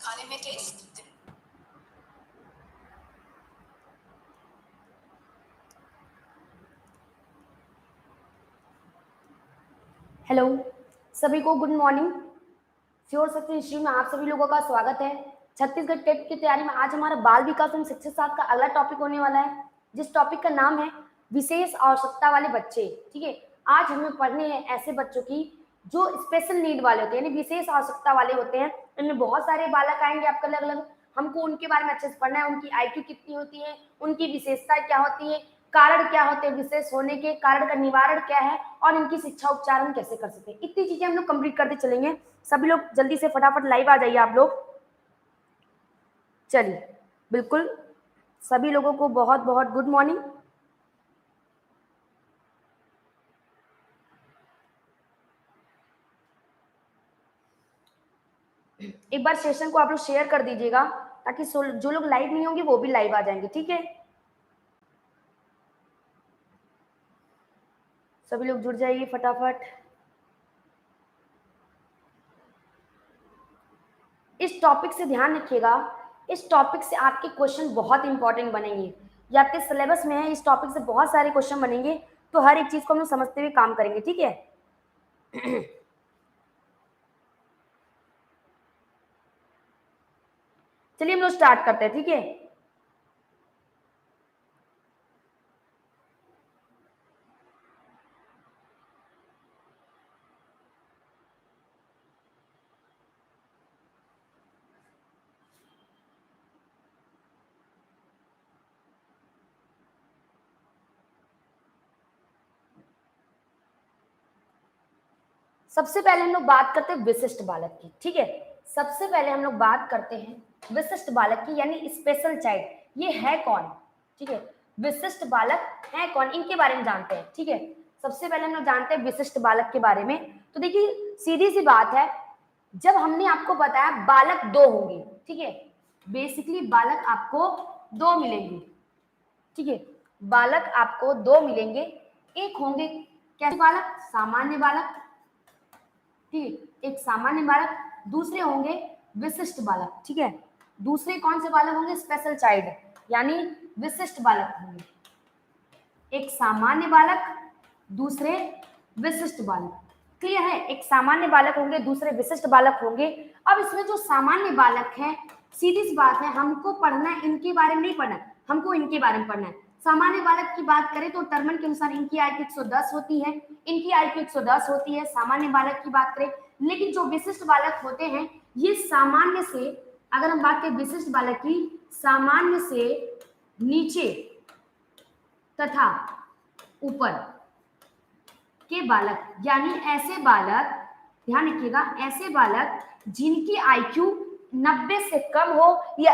खाने में test. Hello सभी को गुड मॉर्निंग। श्योर सत्य हिस्ट्री में आप सभी लोगों का स्वागत है। छत्तीसगढ़ टेट की तैयारी में आज हमारा बाल विकास एवं शिक्षा शास्त्र का अगला टॉपिक होने वाला है, जिस टॉपिक का नाम है विशेष आवश्यकता वाले बच्चे। ठीक है, आज हमें पढ़ने हैं ऐसे बच्चों की जो स्पेशल नीड वाले होते हैं, यानी विशेष आवश्यकता वाले होते हैं। इनमें बहुत सारे बालक आएंगे आपका अलग अलग, हमको उनके बारे में अच्छे से पढ़ना है। उनकी आईक्यू कितनी होती है, उनकी विशेषताएं क्या होती है, कारण क्या होते हैं, विशेष होने के कारण का निवारण क्या है, और इनकी शिक्षा उपचार हम कैसे कर सकते हैं। इतनी चीजें हम लोग कंप्लीट करते चलेंगे। सभी लोग जल्दी से फटाफट लाइव आ जाइए आप लोग। चलिए, बिल्कुल सभी लोगों को बहुत बहुत गुड मॉर्निंग। एक बार सेशन को आप लोग शेयर कर दीजिएगा ताकि जो लोग लाइव नहीं होंगे वो भी लाइव आ जाएंगे। ठीक है, सभी लोग जुड़ जाइए फटाफट। इस टॉपिक से ध्यान रखिएगा, इस टॉपिक से आपके क्वेश्चन बहुत इंपॉर्टेंट बनेंगे। ये आपके सिलेबस में है, इस टॉपिक से बहुत सारे क्वेश्चन बनेंगे, तो हर एक चीज को हम लोग समझते हुए काम करेंगे। ठीक है, चलिए हम लोग स्टार्ट करते हैं। ठीक है, सबसे पहले हम लोग बात करते हैं विशिष्ट बालक की। ठीक है, सबसे पहले हम लोग बात करते हैं विशिष्ट बालक की, यानी स्पेशल चाइल्ड। ये है कौन? ठीक है, विशिष्ट बालक है कौन, इनके बारे में जानते हैं। ठीक है, सबसे पहले हम लोग जानते हैं विशिष्ट बालक के बारे में। तो देखिए, सीधी सी बात है, जब हमने आपको बताया बालक दो होंगे, ठीक है, बेसिकली बालक आपको दो मिलेंगे। ठीक है, बालक आपको दो मिलेंगे। एक होंगे कैसे बालक? सामान्य बालक। ठीक है, एक सामान्य बालक, दूसरे होंगे विशिष्ट बालक। ठीक है, दूसरे कौन से बालक होंगे? स्पेशल चाइल्ड, यानी विशिष्ट बालक होंगे। एक सामान्य बालक, दूसरे विशिष्ट बालक। क्लियर है? एक सामान्य बालक होंगे, दूसरे विशिष्ट बालक होंगे। अब इसमें जो सामान्य बालक है, सीधी सी बात है, हमको पढ़ना है इनके बारे में नहीं पढ़ना है, हमको इनके बारे में पढ़ना है। सामान्य बालक की बात करें तो टर्मन के अनुसार इनकी आईक्यू 110 होती है, इनकी आईक्यू 110 होती है सामान्य बालक की बात करें। लेकिन जो विशिष्ट बालक होते हैं, ये सामान्य से, अगर हम बात करें विशिष्ट बालक की, सामान्य से नीचे तथा ऊपर के बालक, यानी ऐसे बालक, ध्यान रखिएगा, ऐसे बालक जिनकी आईक्यू 90 से कम हो या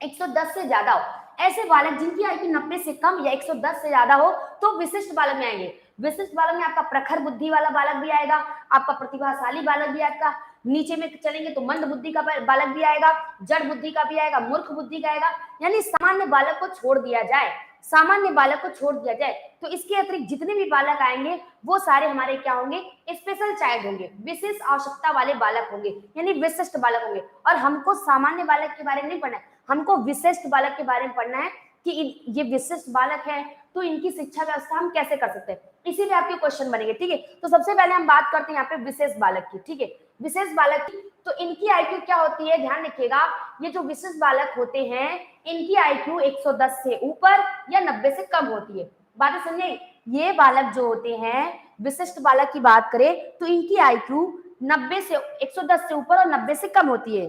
110 से ज्यादा हो, ऐसे बालक जिनकी आईक्यू 90 से कम या 110 से ज्यादा हो तो विशिष्ट बालक में आएंगे। विशिष्ट बालक में आपका प्रखर बुद्धि वाला बालक भी आएगा, आपका प्रतिभाशाली बालक भी आएगा, नीचे में चलेंगे तो मंद बुद्धि का बालक भी आएगा, जड़ बुद्धि का भी आएगा, मूर्ख बुद्धि का आएगा। यानी सामान्य बालक को छोड़ दिया जाए, सामान्य बालक को छोड़ दिया जाए तो इसके अतिरिक्त जितने भी बालक आएंगे वो सारे हमारे क्या होंगे? स्पेशल चाइल्ड होंगे, विशेष आवश्यकता वाले बालक होंगे, यानी विशिष्ट बालक होंगे। और हमको सामान्य बालक के बारे में नहीं पढ़ना है, हमको विशिष्ट बालक के बारे में पढ़ना है कि ये विशिष्ट बालक है तो इनकी शिक्षा व्यवस्था हम कैसे कर सकते हैं। इसीलिए आपके क्वेश्चन बनेंगे। ठीक है, तो सबसे पहले हम बात करते हैं यहाँ पे विशेष बालक की। ठीक है, विशेष बालक की, तो इनकी आईक्यू क्या होती है? ध्यान रखिएगा, ये जो विशेष बालक होते हैं इनकी आईक्यू 110 से ऊपर या 90 से कम होती है। बातें समझे? ये बालक जो होते हैं, विशिष्ट बालक की बात करें तो इनकी आईक्यू 90 से 110 से ऊपर और 90 से कम होती है।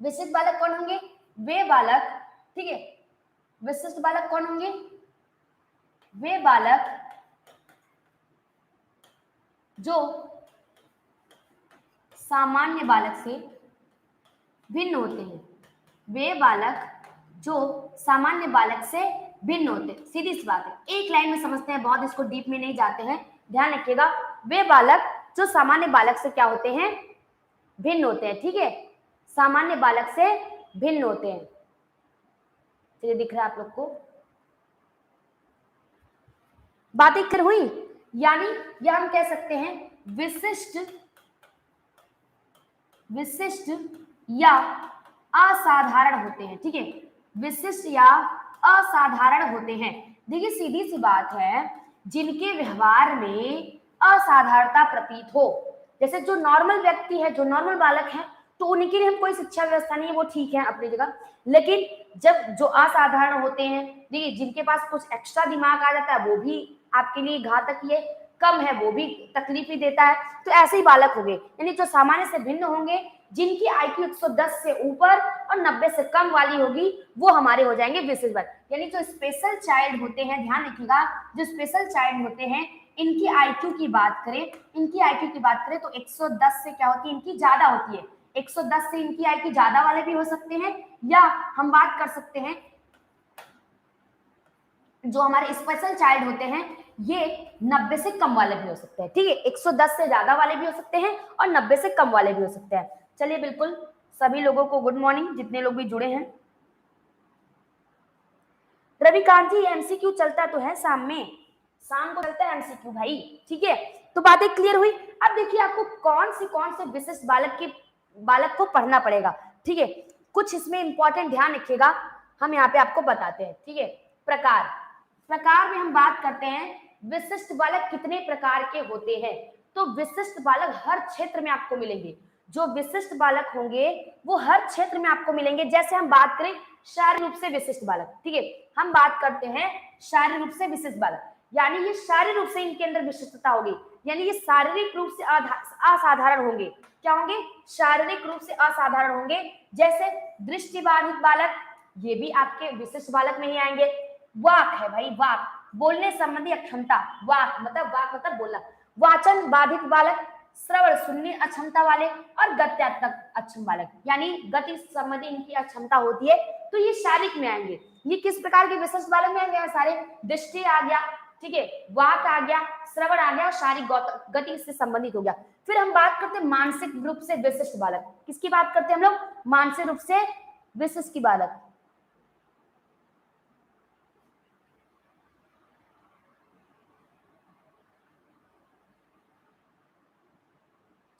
विशिष्ट बालक कौन होंगे? वे बालक, ठीक है, विशिष्ट बालक कौन होंगे? वे बालक जो सामान्य बालक से भिन्न होते हैं, वे बालक जो सामान्य बालक से भिन्न होते हैं। सीधी सी बात है, एक लाइन में समझते हैं, बहुत इसको डीप में नहीं जाते हैं। ध्यान रखिएगा, वे बालक जो सामान्य बालक से क्या होते हैं? भिन्न होते हैं। ठीक है, सामान्य बालक से भिन्न होते हैं। चलिए, दिख रहा है आप लोग को? बातें क्लियर हुई? यानी यह हम कह सकते हैं विशिष्ट या असाधारण होते हैं। ठीक है, विशिष्ट या असाधारण होते हैं। देखिए सीधी सी बात है, जिनके व्यवहार में असाधारणता प्रतीत हो, जैसे जो नॉर्मल व्यक्ति है, जो नॉर्मल बालक है, तो उनके लिए हम कोई शिक्षा व्यवस्था नहीं है, वो ठीक है अपनी जगह। लेकिन जब जो असाधारण होते हैं, देखिए जिनके पास कुछ एक्स्ट्रा दिमाग आ जाता है, वो भी आपके लिए घातक, ये कम है वो भी तकलीफ ही देता है, तो ऐसे ही बालक होंगे। यानी जो सामान्य से भिन्न होंगे, जिनकी आईक्यू 110 से ऊपर और 90 से कम वाली होगी, वो हमारे हो जाएंगे विशिष्ट बालक। यानी जो स्पेशल चाइल्ड होते हैं, ध्यान रखिएगा, जो स्पेशल चाइल्ड होते हैं, इनकी आईक्यू की बात करें, इनकी आईक्यू की बात करें तो 110 से क्या होती है, इनकी ज्यादा होती है। 110 से इनकी आईक्यू ज्यादा वाले भी हो सकते हैं, या हम बात कर सकते हैं जो हमारे स्पेशल चाइल्ड होते हैं, ये 90 से कम वाले भी हो सकते हैं। ठीक है, 110 से ज्यादा वाले भी हो सकते हैं और 90 से कम वाले भी हो सकते हैं। चलिए, बिल्कुल सभी लोगों को गुड मॉर्निंग, जितने लोग भी जुड़े हैं। रविकांत जी, एमसीक्यू चलता तो है शाम को चलता है एमसीक्यू भाई। ठीक है, तो बातें क्लियर हुई। अब देखिए आपको कौन से विशिष्ट बालक को पढ़ना पड़ेगा। ठीक है, कुछ इसमें इंपॉर्टेंट ध्यान रखिएगा, हम यहाँ पे आपको बताते हैं। ठीक है, प्रकार में हम बात करते हैं विशिष्ट बालक कितने प्रकार के होते हैं। तो विशिष्ट बालक हर क्षेत्र में आपको मिलेंगे, जो विशिष्ट बालक होंगे वो हर क्षेत्र में आपको मिलेंगे। जैसे हम बात करें शारीरिक रूप से विशिष्ट बालक, ठीक है, हम बात करते हैं शारीरिक रूप से विशिष्ट बालक, यानी ये शारीरिक रूप से इनके अंदर विशिष्टता होगी, यानी ये शारीरिक रूप से असाधारण होंगे। क्या होंगे? शारीरिक रूप से असाधारण होंगे। जैसे दृष्टिबाधित बालक, ये भी आपके विशिष्ट बालक में ही आएंगे। वाक है भाई, वाक, बोलने संबंधी अक्षमता, वाक मतलब बोलना। वाचन बाधित बालक, श्रवण सुनने अक्षमता वाले, और गत्यात्मक अक्षम बालक, यानी गति संबंधी इनकी अक्षमता होती है, तो ये शारीरिक में आएंगे। ये किस प्रकार के विशिष्ट बालक में आएंगे? सारे दृष्टि आ गया, ठीक है, वाक आ गया, श्रवण आ गया, शारीरिक गति से संबंधित हो गया। फिर हम बात करते हैं मानसिक रूप से विशिष्ट बालक। किसकी बात करते हैं हम लोग? मानसिक रूप से विशिष्ट की बालक।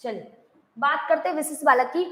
चलिए बात करते हैं विशिष्ट बालक की।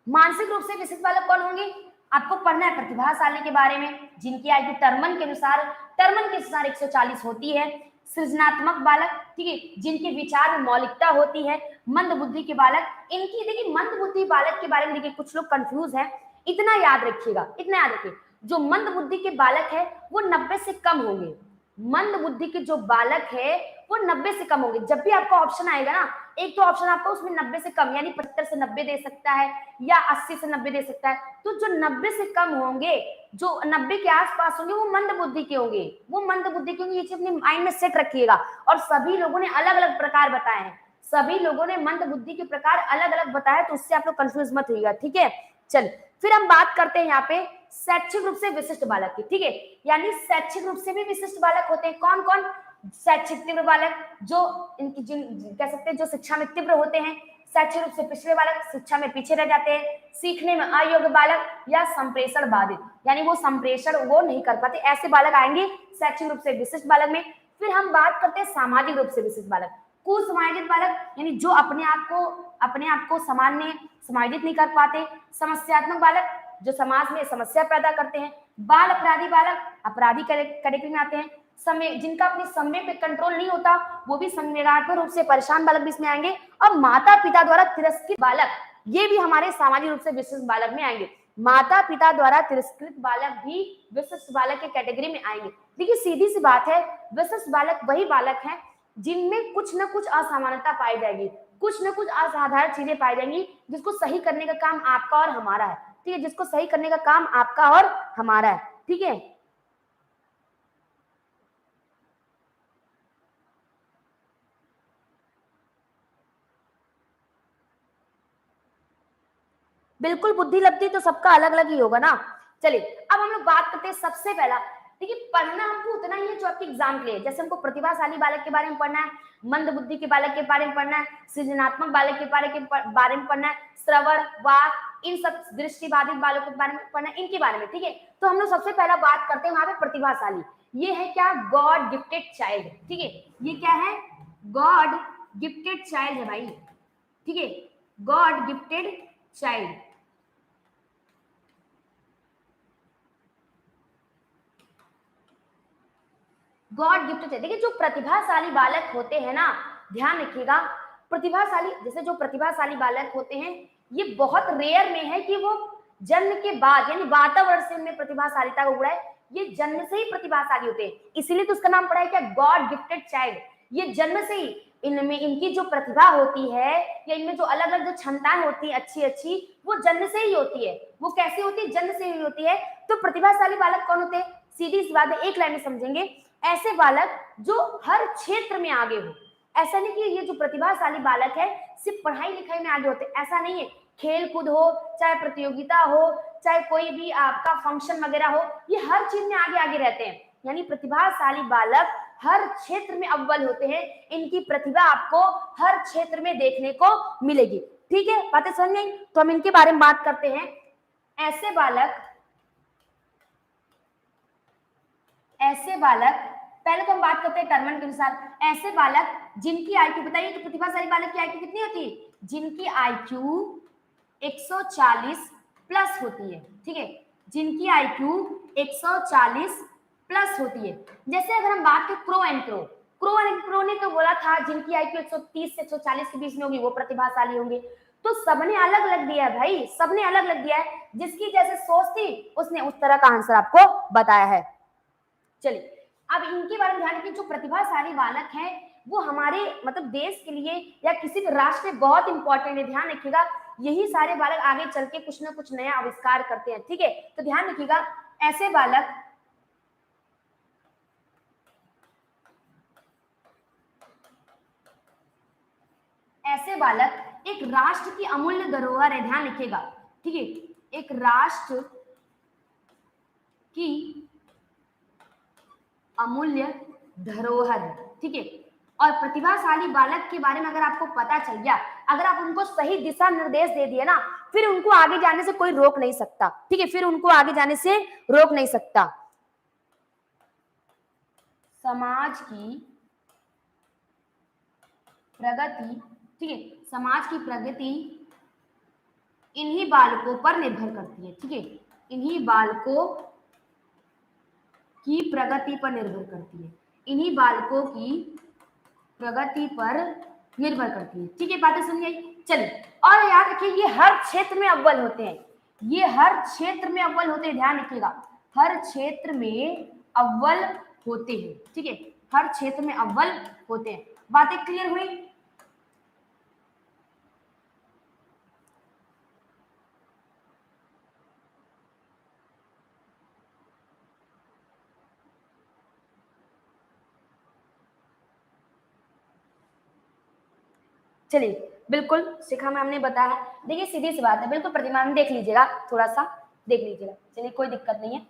मानसिक रूप से विशिष्ट बालक कौन होंगे? आपको पढ़ना है प्रतिभाशाली के बारे में, जिनकी आयु टर्मन के अनुसार 140 होती है। सृजनात्मक बालक, ठीक है, जिनके विचार में मौलिकता होती है। मंद बुद्धि के बालक, इनकी देखिए मंद बुद्धि बालक के बारे में देखिए कुछ लोग कंफ्यूज है, इतना याद रखिएगा, इतना याद रखिए, जो मंद बुद्धि के बालक है वो 90 से कम होंगे। मंद बुद्धि के जो बालक है वो 90 से कम होंगे। जब भी आपका ऑप्शन आएगा ना, एक तो ऑप्शन आपको उसमें 90 से कम यानी 75 से 90 दे सकता है, या 80 से 90 दे सकता है, तो जो 90 से कम होंगे, जो 90 के आसपास होंगे, वो मंद बुद्धि के होंगे, वो मंद बुद्धि के होंगे। ये चीज अपने माइंड में सेट रखिएगा। और सभी लोगों ने अलग अलग प्रकार बताए हैं, सभी लोगों ने मंद बुद्धि के प्रकार अलग अलग बताए, तो उससे आप लोग कंफ्यूज मत होइएगा। ठीक है, चल फिर हम बात करते हैं यहाँ पे शैक्षिक रूप से विशिष्ट बालक की। ठीक है, यानी शैक्षिक रूप से भी विशिष्ट बालक होते हैं। कौन कौन? शैक्षिक तीव्र बालक, जो इनकी जिन कह सकते हैं जो शिक्षा में तीव्र होते हैं। शैक्षिक रूप से पिछड़े बालक, शिक्षा में पीछे रह जाते हैं। सीखने में अयोग्य बालक, या संप्रेषण बाधित, यानी वो संप्रेषण वो नहीं कर पाते, ऐसे बालक आएंगे शैक्षिक रूप से विशिष्ट बालक में। फिर हम बात करते हैं सामाजिक रूप से विशिष्ट बालक। कुसमाजित बालक, यानी जो अपने आप को समाजित नहीं कर पाते। समस्यात्मक बालक, जो समाज में समस्या पैदा करते हैं। बाल अपराधी बालक, अपराधी कैटेगरी में आते हैं। समय, जिनका अपने समय पे कंट्रोल नहीं होता, वो भी संवेगात्मक रूप से परेशान बालक भी इसमें आएंगे। और माता पिता द्वारा तिरस्कृत बालक, ये भी हमारे सामाजिक रूप से विशिष्ट बालक में आएंगे। माता पिता द्वारा तिरस्कृत बालक भी विशिष्ट बालक के कैटेगरी में आएंगे। देखिए सीधी सी बात है, विशिष्ट बालक वही बालक है जिनमें कुछ न कुछ असामान्यता पाई जाएगी, कुछ न कुछ असाधारण चीजें पाई जाएंगी, जिसको सही करने का काम आपका और हमारा है। ठीक है, जिसको सही करने का काम आपका और हमारा है। ठीक है, बिल्कुल, बुद्धि लब्धि तो सबका अलग अलग ही होगा ना। चलिए अब हम लोग बात करते हैं सबसे पहला। देखिए पढ़ना हमको उतना ही है जो आपके एग्जाम के लिए, जैसे हमको प्रतिभाशाली बालक के बारे में पढ़ना है, मंद बुद्धि के बालक के बारे में पढ़ना है, सृजनात्मक बालक के बारे में पढ़ना है, श्रवण वाक, इन सब दृष्टिबाधित बालकों के बारे में पढ़ना है, इनके बारे में। ठीक है, तो हम लोग सबसे पहला बात करते हैं वहां पे प्रतिभाशाली। ये है क्या? God gifted child. ठीक है, ये क्या है? गॉड गिफ्टेड चाइल्ड है भाई। ठीक है, God gifted child. God gifted. देखिए जो प्रतिभाशाली बालक होते हैं ना, ध्यान रखिएगा, प्रतिभाशाली, जैसे जो प्रतिभाशाली बालक होते हैं ये बहुत रेयर में है कि वो जन्म के बाद यानी वातावरण से उनमें प्रतिभाशालिता को उड़ाए, ये जन्म से ही प्रतिभाशाली होते हैं, इसीलिए तो उसका नाम पड़ा है क्या, गॉड गिफ्टेड चाइल्ड। ये जन्म से ही इनमें इनकी जो प्रतिभा होती है या इनमें जो अलग अलग जो क्षमताएं होती है अच्छी अच्छी, वो जन्म से ही होती है। वो कैसे होती है, जन्म से ही होती है। तो प्रतिभाशाली बालक कौन होते हैं, सीधी सी बात है, एक लाइन में समझेंगे, ऐसे बालक जो हर क्षेत्र में आगे हो। ऐसा नहीं कि ये जो प्रतिभाशाली बालक है सिर्फ पढ़ाई लिखाई में आगे होते, ऐसा नहीं है, खेल कूद हो, चाहे प्रतियोगिता हो, चाहे कोई भी आपका फंक्शन वगैरह हो, ये हर चीज में आगे आगे रहते हैं। यानी प्रतिभाशाली बालक हर क्षेत्र में अव्वल होते हैं, इनकी प्रतिभा आपको हर क्षेत्र में देखने को मिलेगी। ठीक है, बातें समझ में आई? तो हम इनके बारे में बात करते हैं। ऐसे बालक पहले तो हम बात करते हैं टर्मन के अनुसार। ऐसे बालक जिनकी आईक्यू, बताइए तो प्रतिभाशाली बालक की आईक्यू कितनी होती है, जिनकी आईक्यू 140 प्लस होती है। ठीक है, जिनकी आईक्यू 140 प्लस होती है। जैसे अगर हम बात करें क्रो एंड क्रो ने तो बोला था जिनकी आईक्यू 130 से 140 के बीच में होगी वो प्रतिभाशाली होंगे। तो सबने अलग अलग दिया है भाई, सबने अलग अलग दिया है, जिसकी जैसे सोच थी उसने उस तरह का आंसर आपको बताया है। चलिए अब इनके बारे में ध्यान रखिए, जो प्रतिभाशाली बालक हैं वो हमारे मतलब देश के लिए या किसी भी राष्ट्र में बहुत इंपॉर्टेंट है, ध्यान रखिएगा। यही सारे बालक आगे चल के कुछ ना कुछ नया आविष्कार करते हैं। ठीक है, तो ध्यान रखिएगा, ऐसे बालक एक राष्ट्र की अमूल्य धरोहर है, ध्यान रखिएगा। ठीक है, एक राष्ट्र की अमूल्य धरोहर। ठीक है, और प्रतिभाशाली बालक के बारे में अगर आपको पता चल गया, अगर आप उनको सही दिशा निर्देश दे दिए ना, फिर उनको आगे जाने से कोई रोक नहीं सकता। ठीक है, फिर उनको आगे जाने से रोक नहीं सकता। समाज की प्रगति, ठीक है, समाज की प्रगति इन्हीं बालकों पर निर्भर करती है। ठीक है, इन्हीं बालकों की प्रगति पर निर्भर करती है, इन्हीं बालकों की प्रगति पर निर्भर करती है। ठीक है, बातें समझ आई? चलिए, और याद रखिए ये हर क्षेत्र में अव्वल होते हैं, ये हर क्षेत्र में अव्वल होते हैं, ध्यान रखिएगा, हर क्षेत्र में अव्वल होते हैं। ठीक है, हर क्षेत्र में अव्वल होते हैं। बातें क्लियर हुई? चलिए, बिल्कुल शिखा मैम ने बताया। देखिए सीधी सी बात है, बिल्कुल प्रतिमा में देख लीजिएगा, थोड़ा सा देख लीजिएगा। चलिए, कोई दिक्कत नहीं है।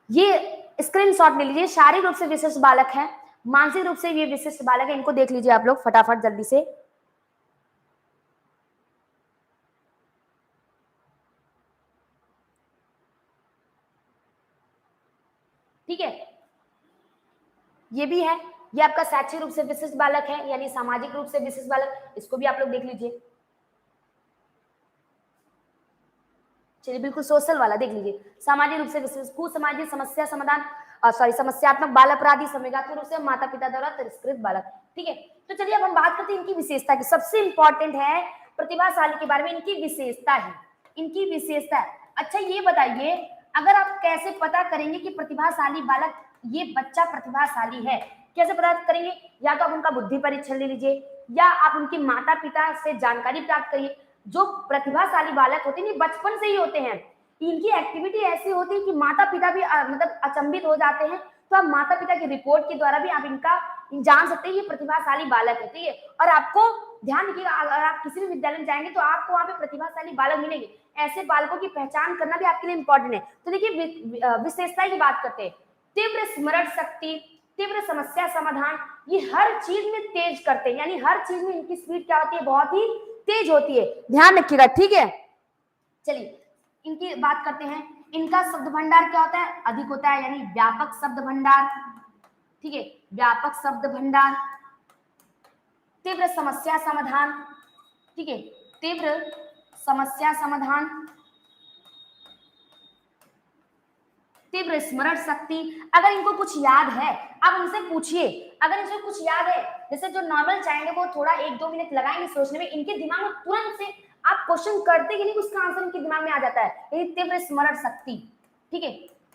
ये स्क्रीनशॉट ले लीजिए, शारीरिक रूप से विशिष्ट बालक है, मानसिक रूप से ये विशिष्ट बालक है, इनको देख लीजिए आप लोग फटाफट जल्दी से। ठीक है, ये भी है, ये आपका शैक्षिक रूप से विशिष्ट बालक है यानी सामाजिक रूप से विशिष्ट बालक, इसको भी आप लोग देख लीजिए। चलिए, बिल्कुल सोशल वाला देख लीजिए, सामाजिक रूप से विशिष्ट, कुसामाजिक समस्या समाधान, समस्यात्मक बाल अपराधी, संवेगात्मक रूप से माता पिता द्वारा तिरस्कृत बालक। ठीक है, तो चलिए अब हम बात करते हैं इनकी विशेषता की। सबसे इंपॉर्टेंट है प्रतिभाशाली के बारे में इनकी विशेषता है, इनकी विशेषता है। अच्छा ये बताइए, अगर आप कैसे पता करेंगे कि प्रतिभाशाली बालक, ये बच्चा प्रतिभाशाली है, कैसे पता करेंगे? या तो आप उनका बुद्धि परीक्षण ले लीजिए, या आप उनके माता पिता से जानकारी प्राप्त करिए। जो प्रतिभाशाली बालक होते हैं बचपन से ही होते हैं, इनकी एक्टिविटी ऐसी होती है कि माता पिता भी मतलब अचंभित हो जाते हैं। तो आप माता पिता की रिपोर्ट के द्वारा भी आप इनका जान सकते हैं ये प्रतिभाशाली बालक है। ठीक है, और आपको ध्यान रखिएगा, अगर आप किसी भी विद्यालय में जाएंगे तो आपको वहां पे प्रतिभाशाली बालक मिलेंगे। ऐसे बालकों की पहचान करना भी आपके लिए इंपॉर्टेंट है। तो देखिए विशेषता की बात करते हैं, तीव्र स्मरण शक्ति, तीव्र समस्या समाधान, ये हर चीज में तेज करते हैं, यानी हर चीज में इनकी स्पीड क्या होती है, बहुत ही तेज होती है, ध्यान रखिएगा। ठीक है, चलिए इनकी बात करते हैं। इनका शब्द भंडार क्या होता है, अधिक होता है, यानी व्यापक शब्द भंडार। ठीक है, व्यापक शब्द भंडार, तीव्र समस्या समाधान। ठीक है, तीव्र समस्या समाधान, तीव्र स्मरण शक्ति। अगर इनको कुछ याद है, आप उनसे पूछिए, अगर इनको कुछ याद है, जैसे जो नॉर्मल चाइल्ड है वो थोड़ा 1-2 मिनट लगाएंगे सोचने में, इनके दिमाग में तुरंत से आप क्वेश्चन करते ही नहीं उसका आंसर इनके दिमाग में आ जाता है। ये तीव्र स्मरण शक्ति, ठीक है,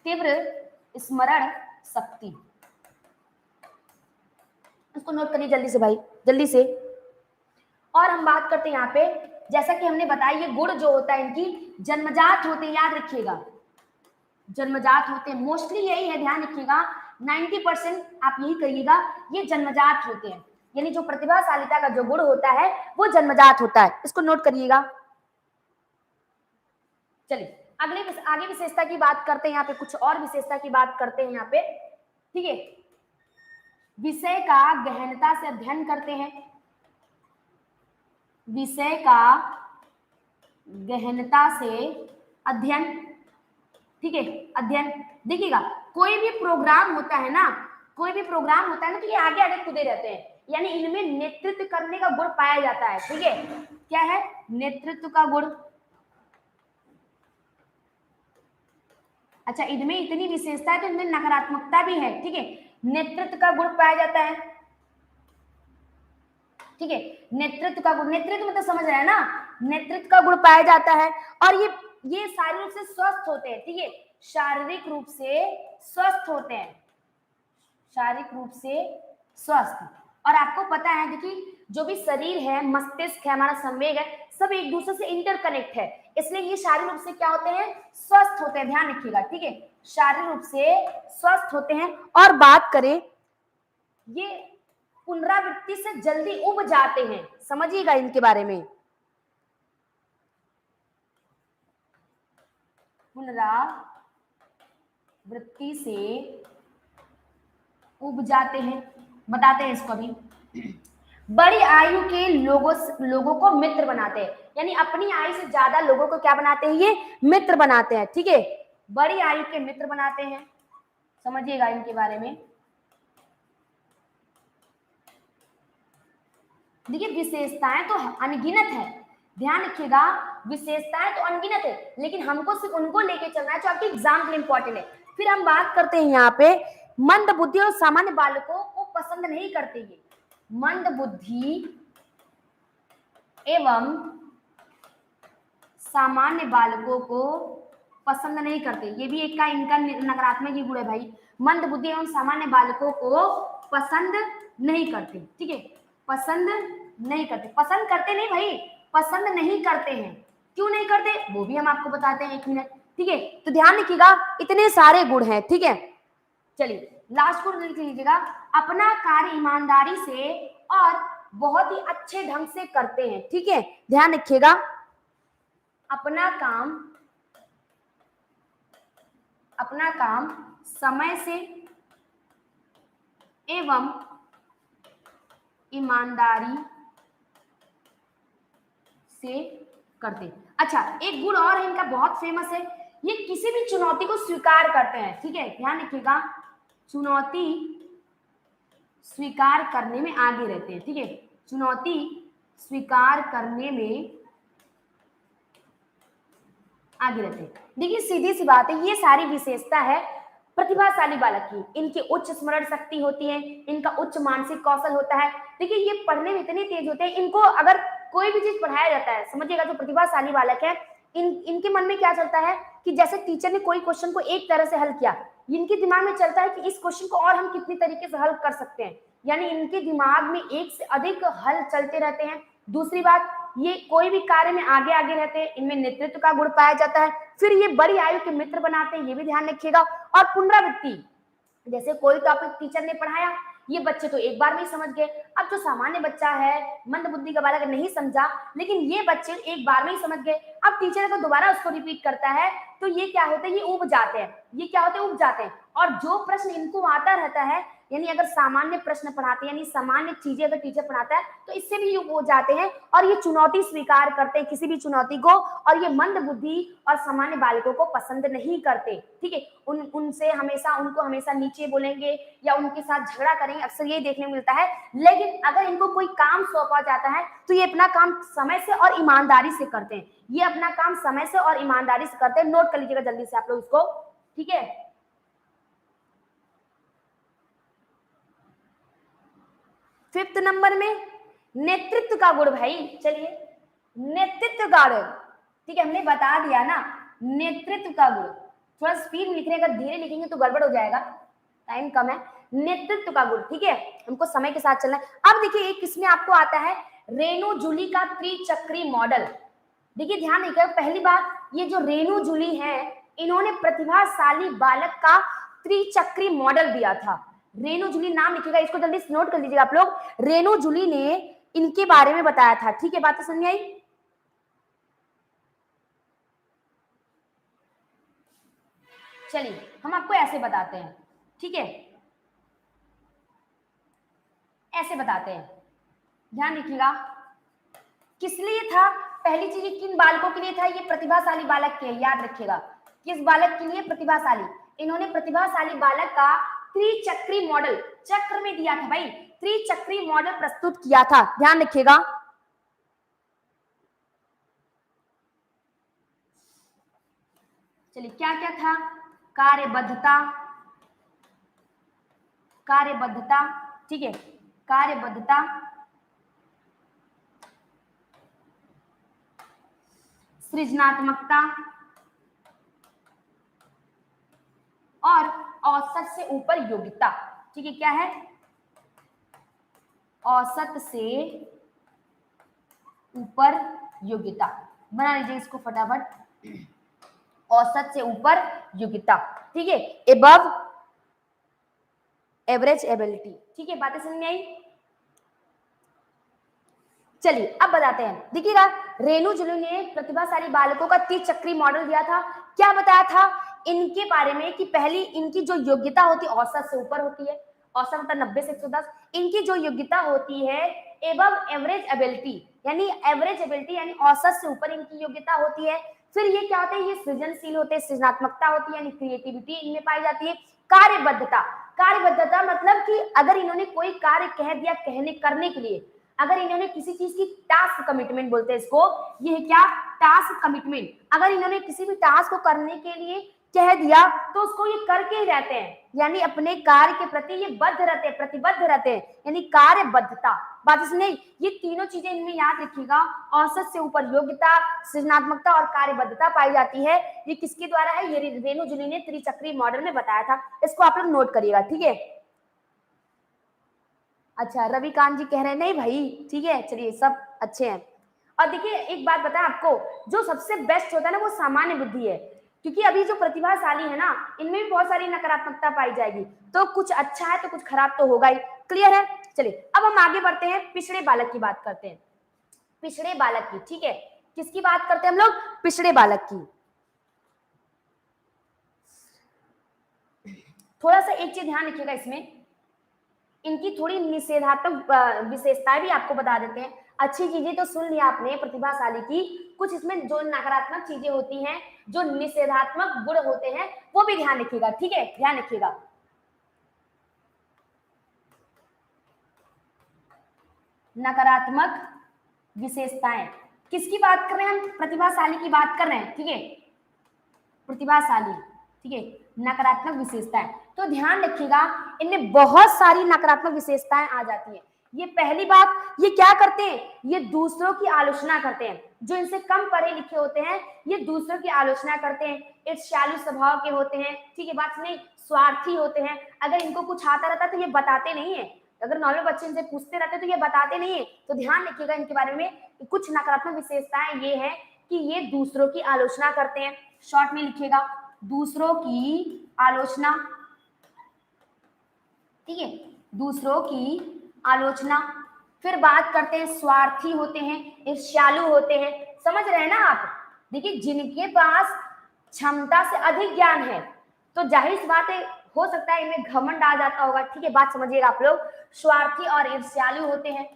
तीव्र स्मरण शक्ति, इसको नोट करिए जल्दी से भाई, जल्दी से। और हम बात करते हैं यहाँ पे, जैसा कि हमने बताया ये गुण जो होता है इनकी जन्मजात होते हैं, याद रखिएगा जन्मजात होते हैं, मोस्टली यही है, ध्यान रखिएगा 90% आप यही करिएगा, ये जन्मजात होते हैं, यानी जो प्रतिभाशालिता का जो गुण होता है वो जन्मजात होता है, इसको नोट करिएगा। चलिए आगे विशेषता की बात करते हैं, यहाँ पे कुछ और विशेषता की बात करते हैं यहाँ पे, ठीक है। विषय का गहनता से अध्ययन करते हैं, विषय का गहनता से अध्ययन, ठीक है, अध्ययन। देखिएगा कोई भी प्रोग्राम होता है ना, कोई भी प्रोग्राम होता है ना, तो ये आगे आगे कूदे रहते हैं, यानी इनमें नेतृत्व करने का गुण पाया जाता है, ठीक है, क्या है, नेतृत्व का गुण। अच्छा इनमें इतनी विशेषता है तो इनमें नकारात्मकता भी है, ठीक है, नेतृत्व का गुण पाया जाता है, ठीक है, नेतृत्व का गुण, नेतृत्व मतलब समझ रहे हैं ना, नेतृत्व का गुण पाया जाता है। और ये शारीरिक रूप से स्वस्थ होते हैं, ठीक है, शारीरिक रूप से स्वस्थ होते हैं, शारीरिक रूप से स्वस्थ। और आपको पता है देखिए जो भी शरीर है, मस्तिष्क है, हमारा संवेग है, सब एक दूसरे से इंटरकनेक्ट है, इसलिए ये शारीरिक रूप से क्या होते हैं, स्वस्थ होते हैं, ध्यान रखिएगा, ठीक है, शारीरिक रूप से स्वस्थ होते हैं। और बात करें ये पुनरावृत्ति से जल्दी उब जाते हैं, समझिएगा इनके बारे में, पुनरावृत्ति से उब जाते हैं, बताते हैं इसको अभी। बड़ी आयु के लोगों को मित्र बनाते हैं, यानी अपनी आयु से ज्यादा लोगों को क्या बनाते हैं, ये मित्र बनाते हैं, ठीक है, बड़ी आयु के मित्र बनाते हैं, समझिएगा इनके बारे में। देखिए विशेषताएं तो अनगिनत है, ध्यान रखिएगा, विशेषताएं तो अनगिनत है, लेकिन हमको सिर्फ उनको लेके चलना है जो आपके एग्जाम के लिए इंपॉर्टेंट है। फिर हम बात करते हैं यहाँ पे मंद बुद्धि और सामान्य बालकों को पसंद नहीं करते, ये मंद बुद्धि एवं सामान्य बालकों को पसंद नहीं करते, ये भी एक का इनका नकारात्मक ही गुण है भाई, मंद बुद्धि एवं सामान्य बालकों को पसंद नहीं करते, ठीक है, पसंद नहीं करते, पसंद करते नहीं भाई, पसंद नहीं करते हैं, क्यों नहीं करते वो भी हम आपको बताते हैं, 1 मिनट, ठीक है। तो ध्यान रखिएगा इतने सारे गुण हैं, ठीक है। चलिए लास्ट गुण लिख लीजिएगा, अपना कार्य ईमानदारी से और बहुत ही अच्छे ढंग से करते हैं, ठीक है, ध्यान रखिएगा, अपना काम समय से एवं ईमानदारी से करते। अच्छा एक गुण और है इनका बहुत फेमस है, ये किसी भी चुनौती को स्वीकार करते हैं, ठीक है, ध्यान रखिएगा, चुनौती स्वीकार करने में आगे रहते हैं, ठीक है, चुनौती स्वीकार करने में आगे रहते हैं। देखिए सीधी सी बात है, ये सारी विशेषता है प्रतिभाशाली बालक की, इनकी उच्च स्मरण शक्ति होती है, इनका उच्च मानसिक कौशल होता है। देखिए ये पढ़ने में इतने तेज होते हैं, इनको अगर कोई भी चीज पढ़ाया जाता है, समझिएगा जो प्रतिभाशाली बालक है इनके मन में क्या चलता है कि जैसे टीचर ने कोई क्वेश्चन को एक तरह से हल किया, इनके दिमाग में चलता है कि इस क्वेश्चन को और हम कितनी तरीके से हल कर सकते हैं, यानी इनके दिमाग में एक से अधिक हल चलते रहते हैं। दूसरी बात, ये कोई भी कार्य में आगे आगे रहते हैं, इनमें नेतृत्व का गुण पाया जाता है। फिर ये बड़ी आयु के मित्र बनाते हैं, ये भी ध्यान रखिएगा। और पुनरावृत्ति, जैसे कोई टॉपिक टीचर ने पढ़ाया, ये बच्चे तो एक बार में ही समझ गए, अब जो सामान्य बच्चा है, मंद बुद्धि का बालक नहीं समझा, लेकिन ये बच्चे एक बार में ही समझ गए, अब टीचर अगर दोबारा उसको रिपीट करता है तो ये क्या होता है, ये उब जाते हैं, ये क्या होते हैं, उब जाते हैं। और जो प्रश्न इनको आता रहता है, यानी अगर सामान्य प्रश्न पढ़ाते हैं, यानी सामान्य चीजें अगर टीचर पढ़ाता है तो इससे भी युग हो जाते हैं और ये चुनौती स्वीकार करते हैं, किसी भी चुनौती को, और ये मंद बुद्धि और सामान्य बालकों को पसंद नहीं करते, ठीक है, उनको हमेशा नीचे बोलेंगे या उनके साथ झगड़ा करेंगे, अक्सर ये देखने को मिलता है। लेकिन अगर इनको कोई काम सौंपा जाता है तो ये अपना काम समय से और ईमानदारी से करते हैं, ये अपना काम समय से और ईमानदारी से करते हैं। नोट कर लीजिएगा जल्दी से आप लोग इसको, ठीक है। 5th नंबर में नेतृत्व का गुण भाई, चलिए नेतृत्व का गुण, ठीक है, हमने बता दिया ना नेतृत्व का गुण। थोड़ा स्पीड में लिख रहे हैं, अगर धीरे लिखेंगे तो गड़बड़ हो जाएगा, टाइम कम है। नेतृत्व का गुण, ठीक है, हमको समय के साथ चलना है। अब देखिए एक किसमें आपको आता है, रेणु जूली का त्रिचक्री मॉडल। देखिए ध्यान रखिएगा, पहली बार ये जो रेणु जूली है इन्होंने प्रतिभाशाली बालक का त्रिचक्री मॉडल दिया था। रेणु जूली नाम लिखिएगा, इसको जल्दी से नोट कर लीजिएगा आप लोग। रेणु जूली ने इनके बारे में बताया था, ठीक है, बात समझ आई। चलिए हम आपको ऐसे बताते हैं, ठीक है, ऐसे बताते हैं, ध्यान रखिएगा। किस लिए था, पहली चीज किन बालकों के लिए था, ये प्रतिभाशाली बालक के, याद रखिएगा किस बालक के लिए, प्रतिभाशाली। इन्होंने प्रतिभाशाली बालक का त्रिचक्री मॉडल, चक्र में दिया था भाई, त्रिचक्री मॉडल प्रस्तुत किया था, ध्यान रखिएगा। चलिए क्या क्या था, कार्यबद्धता, कार्यबद्धता, ठीक है, कार्यबद्धता, सृजनात्मकता और औसत से ऊपर योग्यता, ठीक है, क्या है, औसत से ऊपर योग्यता, बना लीजिए इसको फटाफट, औसत से ऊपर योग्यता, ठीक है, एबव एवरेज एबिलिटी, ठीक है, बातें समझ में आई। चलिए अब बताते हैं, देखिएगा रेणु जूली ने प्रतिभाशाली बालकों का त्रिचक्री मॉडल दिया था। क्या बताया था इनके बारे में कि पहली इनकी जो योग्यता होती है औसत से ऊपर होती है, औसत मतलब 90 से 110, इनकी जो योग्यता होती है एबव एवरेज एबिलिटी, यानी एवरेज एबिलिटी यानी औसत से ऊपर इनकी योग्यता होती है। फिर ये क्या होते हैं, ये सृजनशील होते हैं, सृजनात्मकता होती है यानी क्रिएटिविटी इनमें पाई जाती है। कार्यबद्धता, कार्यबद्धता मतलब कि अगर इन्होंने कोई कार्य कह दिया कहने करने के लिए, अगर इन्होंने किसी चीज की टास्क कमिटमेंट बोलते हैं इसको, ये है क्या, टास्क कमिटमेंट, अगर इन्होंने किसी भी टास्क को करने के लिए कह दिया तो उसको ये करके ही रहते हैं, यानी अपने कार्य के प्रति ये बद्ध रहते हैं, प्रतिबद्ध रहते हैं, यानी कार्यबद्धता। बात इसमें ये तीनों चीजें इनमें याद रखिएगा, औसत से ऊपर योग्यता, सृजनात्मकता और कार्यबद्धता पाई जाती है। ये किसके द्वारा है, ये रेणु जूली ने त्रिचक्री मॉडल में बताया था, इसको आप लोग नोट करिएगा, ठीक है। अच्छा रविकांत जी कह रहे हैं नहीं भाई, ठीक है, चलिए सब अच्छे हैं। और देखिए एक बात बताएं आपको, जो सबसे बेस्ट होता है ना वो सामान्य बुद्धि है, क्योंकि अभी जो प्रतिभाशाली है ना इनमें भी बहुत सारी नकारात्मकता पाई जाएगी, तो कुछ अच्छा है तो कुछ खराब तो होगा ही, क्लियर है। चलिए अब हम आगे बढ़ते हैं, पिछड़े बालक की बात करते हैं, पिछड़े बालक की, ठीक है, किसकी बात करते हैं हम लोग, पिछड़े बालक की। थोड़ा सा एक चीज ध्यान रखिएगा, इसमें इनकी थोड़ी निषेधात्मक विशेषताएं भी आपको बता देते हैं। अच्छी चीजें तो सुन लिया आपने प्रतिभाशाली की, कुछ इसमें जो नकारात्मक चीजें होती हैं, जो निषेधात्मक गुण होते हैं वो भी ध्यान रखिएगा, ठीक है, ध्यान रखिएगा। नकारात्मक विशेषताएं किसकी बात कर रहे हैं हम, प्रतिभाशाली की बात कर रहे हैं, ठीक है, प्रतिभाशाली, ठीक है, नकारात्मक विशेषताएं, तो ध्यान रखिएगा इनमें बहुत सारी नकारात्मक विशेषताएं आ जाती हैं। ये पहली बात, ये क्या करते हैं, ये दूसरों की आलोचना करते हैं, जो इनसे कम पढ़े लिखे होते हैं ये दूसरों की आलोचना करते हैं, ईर्ष्यालु स्वभाव के होते हैं, ठीक है, बात नहीं, स्वार्थी होते हैं, अगर इनको कुछ आता रहता तो ये बताते नहीं है, अगर नॉर्मल बच्चे इनसे पूछते रहते तो ये बताते नहीं है। तो ध्यान रखिएगा इनके बारे में, कुछ नकारात्मक विशेषताएं ये है कि ये दूसरों की आलोचना करते हैं, शॉर्ट में लिखिएगा, दूसरों की आलोचना, ठीक है, दूसरों की आलोचना। फिर बात करते हैं स्वार्थी होते हैं, ईर्ष्यालु होते हैं, समझ रहे हैं ना आप। देखिए जिनके पास क्षमता से अधिक ज्ञान है तो जाहिर सी बात है, हो सकता है इनमें घमंड आ जाता होगा, ठीक है, बात समझिएगा आप लोग। स्वार्थी और ईर्ष्यालु होते हैं,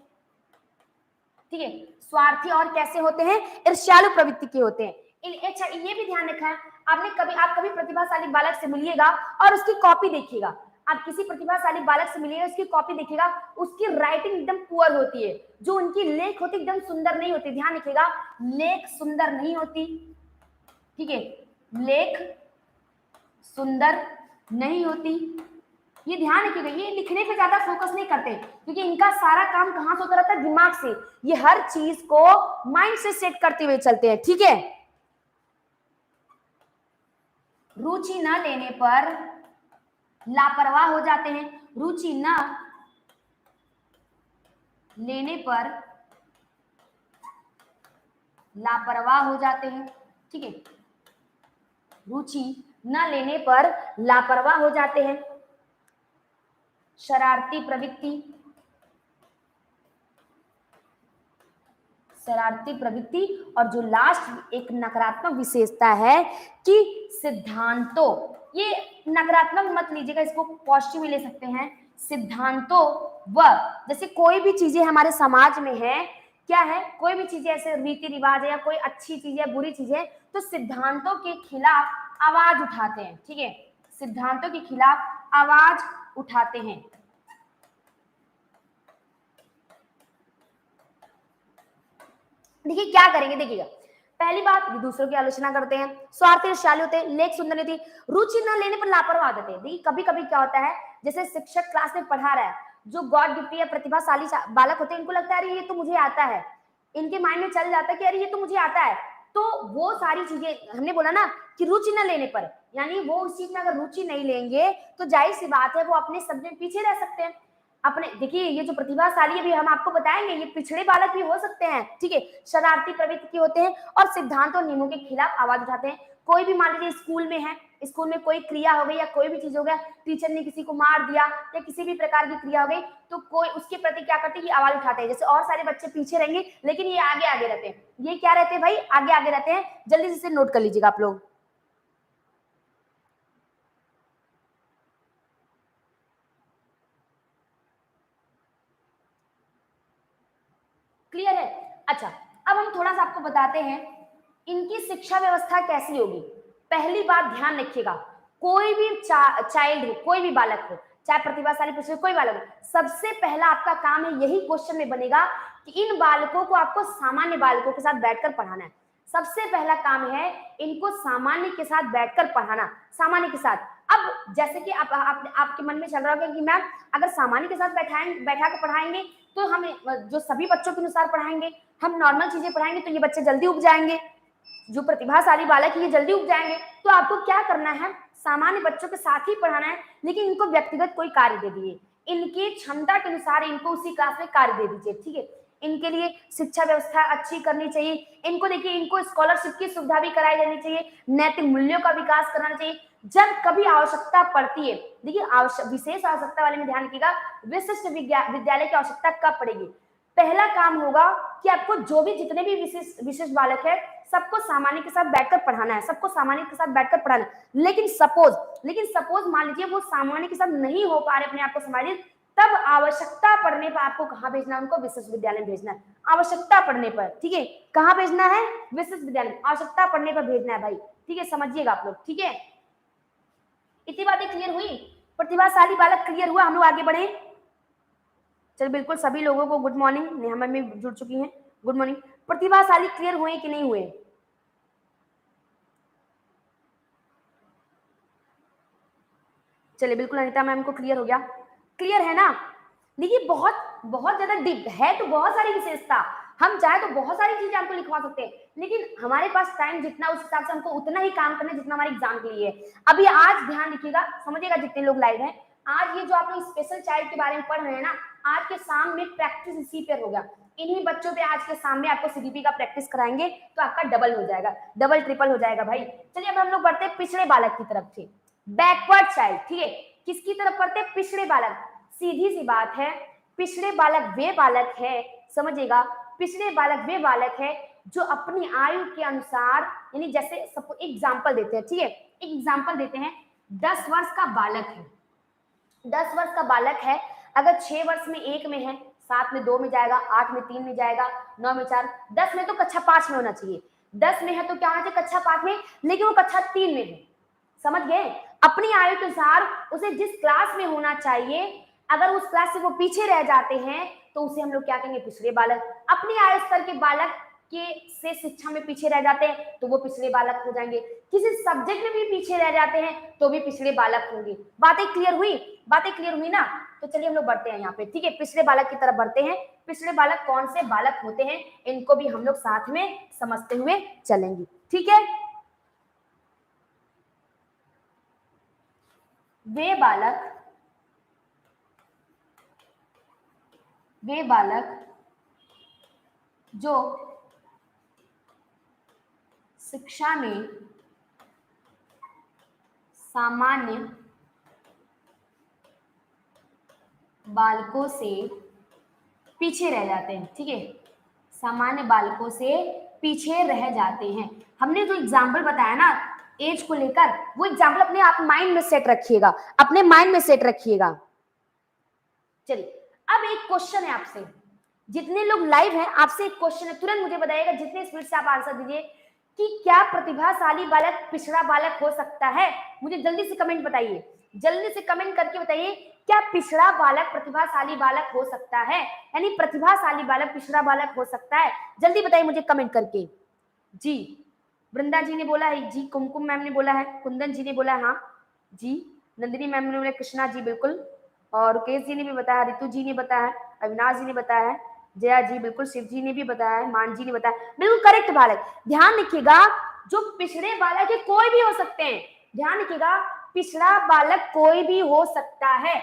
ठीक है, स्वार्थी और कैसे होते हैं, ईर्ष्यालु प्रवृत्ति के होते हैं। अच्छा ये भी ध्यान रखना है, आप कभी प्रतिभाशाली बालक से मिलिएगा और उसकी कॉपी देखिएगा, आप किसी प्रतिभाशाली बालक से मिलिएगा उसकी कॉपी देखिएगा, उसकी राइटिंग एकदम पुअर होती है, जो उनकी लेख होती एकदम सुंदर नहीं होती, ध्यान रखिएगा लेख सुंदर नहीं होती, ठीक है, लेख सुंदर नहीं होती, ये ध्यान रखिएगा, ये लिखने पे ज्यादा फोकस नहीं करते क्योंकि इनका सारा काम कहां से होता रहता है, दिमाग से। ये हर चीज को माइंड से सेट करते हुए चलते हैं, ठीक है। रुचि न लेने पर लापरवाह हो जाते हैं, रुचि न लेने पर लापरवाह हो जाते हैं, ठीक है। रुचि न लेने पर लापरवाह हो जाते हैं, शरारती प्रवृत्ति, शरारती प्रवृत्ति, और जो लास्ट एक नकारात्मक विशेषता है कि सिद्धांतों, ये नकारात्मक मत लीजिएगा, इसको पॉजिटिव भी ले सकते हैं। सिद्धांतों व, जैसे कोई भी चीजें हमारे समाज में है, क्या है, कोई भी चीजें ऐसे रीति रिवाज है या कोई अच्छी चीज है बुरी चीज है, तो सिद्धांतों के खिलाफ आवाज उठाते हैं, ठीक है। सिद्धांतों के खिलाफ आवाज उठाते हैं। देखिए क्या करेंगे, देखिएगा, पहली बात ये दूसरों की आलोचना करते हैं, स्वार्थी ईर्ष्यालु होते हैं, लेख सुंदर नहीं थी, रुचि न लेने पर लापरवाह देते हैं। देखिए कभी कभी क्या होता है, जैसे शिक्षक क्लास में पढ़ा रहा है, जो गॉड गिफ्ट या प्रतिभाशाली बालक होते हैं, इनको लगता है अरे ये तो मुझे आता है, इनके माइंड में चल जाता है कि अरे ये तो मुझे आता है, तो वो सारी चीजें हमने बोला ना कि रुचि न लेने पर, यानी वो उस चीज में अगर रुचि नहीं लेंगे तो जाहिर सी बात है वो अपने सब्जेक्ट में पीछे रह सकते हैं। अपने देखिए ये जो प्रतिभाशाली है, भी हम आपको बताएंगे, ये पिछड़े बालक भी हो सकते हैं, ठीक है, शरारती प्रवृत्ति के होते हैं और सिद्धांत और नियमों के खिलाफ आवाज उठाते हैं। कोई भी मान लीजिए स्कूल में है, स्कूल में कोई क्रिया हो गई या कोई भी चीज हो गया, टीचर ने किसी को मार दिया या किसी भी प्रकार की क्रिया हो गई, तो कोई उसके प्रति क्या करते हैं, आवाज उठाते हैं। जैसे और सारे बच्चे पीछे रहेंगे लेकिन ये आगे आगे रहते हैं, ये क्या रहते हैं भाई, आगे आगे रहते हैं। जल्दी से इसे नोट कर लीजिएगा आप लोग। क्लियर है? अच्छा, अब हम थोड़ा सा आपको बताते हैं इनकी शिक्षा व्यवस्था कैसी होगी। पहली बात ध्यान रखिएगा, कोई भी चाइल्ड हो, कोई भी बालक हो, चाहे प्रतिभाशाली पिछड़े कोई बालक हो, सबसे पहला आपका काम है, यही क्वेश्चन में बनेगा कि इन बालकों को आपको सामान्य बालकों के साथ बैठकर पढ़ाना है। सबसे पहला काम है इनको सामान्य के साथ बैठकर पढ़ाना, सामान्य के साथ। अब जैसे कि आपके मन में चल रहा होगा कि मैम अगर सामान्य के साथ बैठा कर पढ़ाएंगे तो हम जो सभी बच्चों के अनुसार पढ़ाएंगे, हम नॉर्मल चीजें पढ़ाएंगे तो ये बच्चे जल्दी उग जाएंगे, जो प्रतिभाशाली बालक है ये जल्दी उग जाएंगे। तो आपको क्या करना है, सामान्य बच्चों के साथ ही पढ़ाना है, लेकिन इनको व्यक्तिगत कोई कार्य दे दिए, इनकी क्षमता के अनुसार इनको उसी क्लास में कार्य दे दीजिए, ठीक है। इनके लिए शिक्षा व्यवस्था अच्छी करनी चाहिए, इनको देखिए, इनको स्कॉलरशिप की सुविधा भी कराई जानी चाहिए, नैतिक मूल्यों का विकास करना चाहिए। जब कभी आवश्यकता पड़ती है, देखिए विशेष आवश्यकता वाले में ध्यान रखिएगा, विशिष्ट विद्यालय की आवश्यकता कब पड़ेगी, पहला काम होगा कि आपको जो भी जितने भी विशेष बालक है सबको सामान्य के साथ बैठकर पढ़ाना है, सबको सामान्य के साथ बैठकर पढ़ाना है। लेकिन सपोज मान लीजिए वो सामान्य के साथ नहीं हो पा रहे अपने आप को संभालिए, तब आवश्यकता पड़ने पर आपको कहाँ भेजना है, उनको विशेष विद्यालय में भेजना है, आवश्यकता पड़ने पर, ठीक है। कहाँ भेजना है, विशेष विद्यालय, आवश्यकता पड़ने पर भेजना है भाई, ठीक है, समझिएगा आप लोग, ठीक है। इतनी बातें क्लियर हुई, प्रतिभाशाली बालक क्लियर हुआ, हम लोग आगे बढ़े। चल बिल्कुल, सभी लोगों को गुड मॉर्निंग, नेहा में जुड़ चुकी हैं, गुड मॉर्निंग। प्रतिभाशाली क्लियर हुए कि नहीं हुए, चलिए बिल्कुल, अनिता मैम को क्लियर हो गया, क्लियर है ना। देखिए बहुत बहुत ज्यादा डीप है, तो बहुत सारी विशेषता, हम चाहे तो बहुत सारी चीजें आपको लिखवा सकते हैं, लेकिन हमारे पास टाइम जितना, उस हिसाब से हमको उतना ही काम करना है जितना हमारे एग्जाम के लिए है। अभी आज ध्यान रखिएगा, समझिएगा जितने लोग लाइव हैं, आज ये जो आप लोग स्पेशल चाइल्ड के बारे में पढ़ रहे हैं ना, आज के शाम में प्रैक्टिस इसी पर होगा, इन्हीं बच्चों पे आज के सामने आपको सीडीपी का प्रैक्टिस कराएंगे, तो आपका डबल हो जाएगा, डबल ट्रिपल हो जाएगा भाई। चलिए अब हम लोग बढ़ते हैं पिछड़े बालक की तरफ से, बैकवर्ड चाइल्ड, ठीक है। किसकी तरफ पढ़ते हैं, पिछड़े बालक। सीधी सी बात है, पिछड़े बालक वे बालक है, समझिएगा, पिछड़े बालक वे बालक है जो अपनी आयु के अनुसार, यानी जैसे एग्जाम्पल देते हैं, ठीक है, एग्जाम्पल देते हैं, 10 वर्ष का बालक है, 10 वर्ष का बालक है, अगर 6 वर्ष में 1 में है, 7 में 2 में जाएगा, 8 में 3 में जाएगा, 9 में 4, 10 में तो कक्षा 5 में होना चाहिए, 10 में है तो क्या होना चाहिए, कक्षा 5 में, लेकिन वो कक्षा 3 में है, समझ गए। अपनी आयु के अनुसार उसे जिस क्लास में होना चाहिए, अगर उस क्लास से वो पीछे रह जाते हैं तो उसे हम लोग क्या कहेंगे, पिछड़े बालक। अपनी आयु स्तर के बालक के से शिक्षा में पीछे रह जाते हैं तो वो पिछड़े बालक हो जाएंगे। किसी सब्जेक्ट में भी पीछे रह जाते हैं तो भी पिछड़े बालक होंगे। बातें क्लियर हुई? बातें क्लियर हुई ना? तो चलिए हम लोग बढ़ते हैं यहाँ पे, ठीक है, पिछड़े बालक की तरफ बढ़ते हैं। पिछड़े बालक कौन से बालक होते हैं, इनको भी हम लोग साथ में समझते हुए चलेंगे, ठीक है। वे बालक जो शिक्षा में सामान्य बालकों से पीछे रह जाते हैं, ठीक है, सामान्य बालकों से पीछे रह जाते हैं। हमने जो एग्जाम्पल बताया ना एज को लेकर, वो एग्जाम्पल अपने आप माइंड में सेट रखिएगा, अपने माइंड में सेट रखिएगा। चलिए अब एक क्वेश्चन है आपसे, जितने लोग लाइव हैं आपसे एक क्वेश्चन है, तुरंत मुझे बताइएगा जितने स्पीड से आप आंसर दीजिए कि क्या प्रतिभाशाली बालक पिछड़ा बालक हो सकता है। मुझे जल्दी से कमेंट बताइए, जल्दी से कमेंट करके बताइए, क्या पिछड़ा बालक प्रतिभाशाली बालक हो सकता है, यानी प्रतिभाशाली बालक पिछड़ा बालक हो सकता है। जल्दी बताइए मुझे कमेंट करके। जी वृंदा जी ने बोला है जी, कुमकुम मैम ने बोला है, कुंदन जी ने बोला है हाँ जी, नंदिनी मैम ने बोला, कृष्णा जी बिल्कुल, और रुकेश जी ने भी बताया, रितु जी ने बताया, अविनाश जी ने बताया है, जया जी बिल्कुल, शिव जी ने भी बताया है, मान जी ने बताया, बिल्कुल करेक्ट बालक। ध्यान रखिएगा जो पिछड़े बालक है कोई भी हो सकते हैं, ध्यान रखिएगा पिछड़ा बालक कोई भी हो सकता है,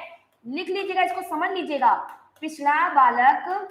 लिख लीजिएगा, इसको समझ लीजिएगा, पिछड़ा बालक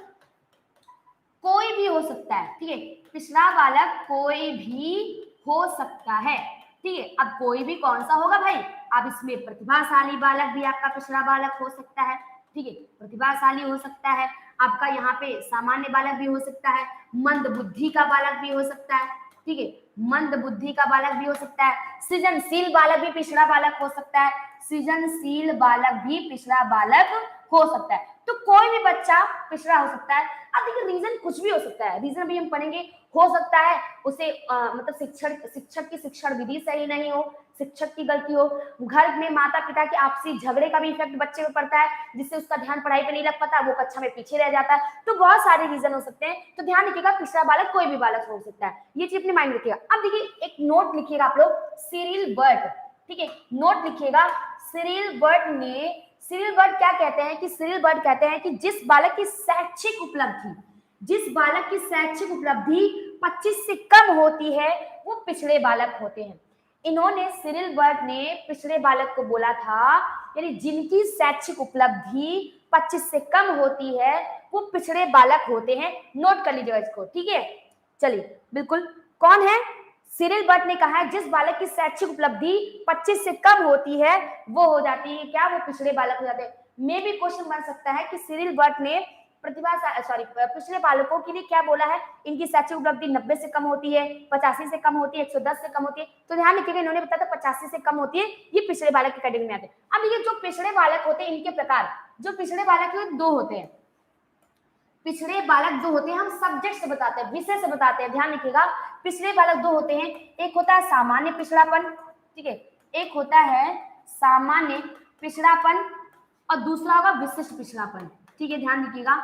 कोई भी हो सकता है, ठीक है, पिछड़ा बालक कोई भी हो सकता है, ठीक है। अब कोई भी कौन सा होगा भाई, अब इसमें प्रतिभाशाली बालक भी आपका पिछड़ा बालक हो सकता है, ठीक है, प्रतिभाशाली हो सकता है, आपका यहाँ पे सामान्य बालक भी हो सकता है, मंद बुद्धि का बालक भी हो सकता है, ठीक है, मंद बुद्धि का बालक भी हो सकता है, सृजनशील बालक भी पिछड़ा बालक हो सकता है, सृजनशील बालक भी पिछड़ा बालक हो सकता है। तो कोई भी बच्चा पिछड़ा हो सकता है। अब देखिए रीजन कुछ भी हो सकता है, रीजन भी हम पढ़ेंगे, हो सकता है उसे मतलब शिक्षक की शिक्षण विधि सही नहीं हो, शिक्षक की गलती हो, घर में माता पिता के आपसी झगड़े का भी इफेक्ट बच्चे पे पड़ता है, जिससे उसका ध्यान पढ़ाई पे नहीं लग पाता, वो कक्षा में पीछे रह जाता है, तो बहुत सारे रीजन हो सकते हैं। तो ध्यान रखिएगा पिछड़ा बालक कोई भी बालक हो सकता है, ये चीज अपने माइंड रखिएगा। अब देखिए एक नोट लिखिएगा आप लोग, सिरिल बर्ट, ठीक है, नोट लिखिएगा, सिरिल बर्ट ने, सिरिल बर्ट क्या कहते हैं कि सिरिल बर्ट कहते हैं कि जिस बालक की शैक्षिक उपलब्धि, जिस बालक की शैक्षिक उपलब्धि 25 से कम होती है वो पिछड़े बालक होते हैं। इन्होंने, सिरिल बर्ट ने पिछड़े बालक को बोला था, यानी जिनकी शैक्षिक उपलब्धि 25 से कम होती है वो पिछड़े बालक होते हैं। नोट कर लीजिएगा इसको, ठीक है। चलिए बिल्कुल, कौन है, सिरिल बर्ट ने कहा है जिस बालक की शैक्षिक उपलब्धि 25 से कम होती है वो हो जाती है क्या, वो पिछड़े बालक हो जाते हैं। मे भी क्वेश्चन बन सकता है कि सिरिल बर्ट ने पिछड़े बालकों के लिए क्या बोला है, इनकी शैक्षिक उपलब्धि 90 से कम होती है, 85 से कम होती है, 110 से कम होती है। तो ध्यान रखिएगा इन्होंने बताया था 85 से कम होती है, ये पिछड़े बालक की कैटेगरी में आते हैं। अब ये जो पिछड़े बालक होते हैं इनके प्रकार, जो पिछड़े बालक है दो होते हैं, पिछड़े बालक जो होते हैं हम सब्जेक्ट से बताते हैं, विषय से बताते हैं, ध्यान रखिएगा पिछड़े बालक दो होते हैं, एक होता है सामान्य पिछड़ापन, ठीक है, एक होता है सामान्य पिछड़ापन और दूसरा होगा विशिष्ट पिछड़ापन, ठीक है, ध्यान रखिएगा,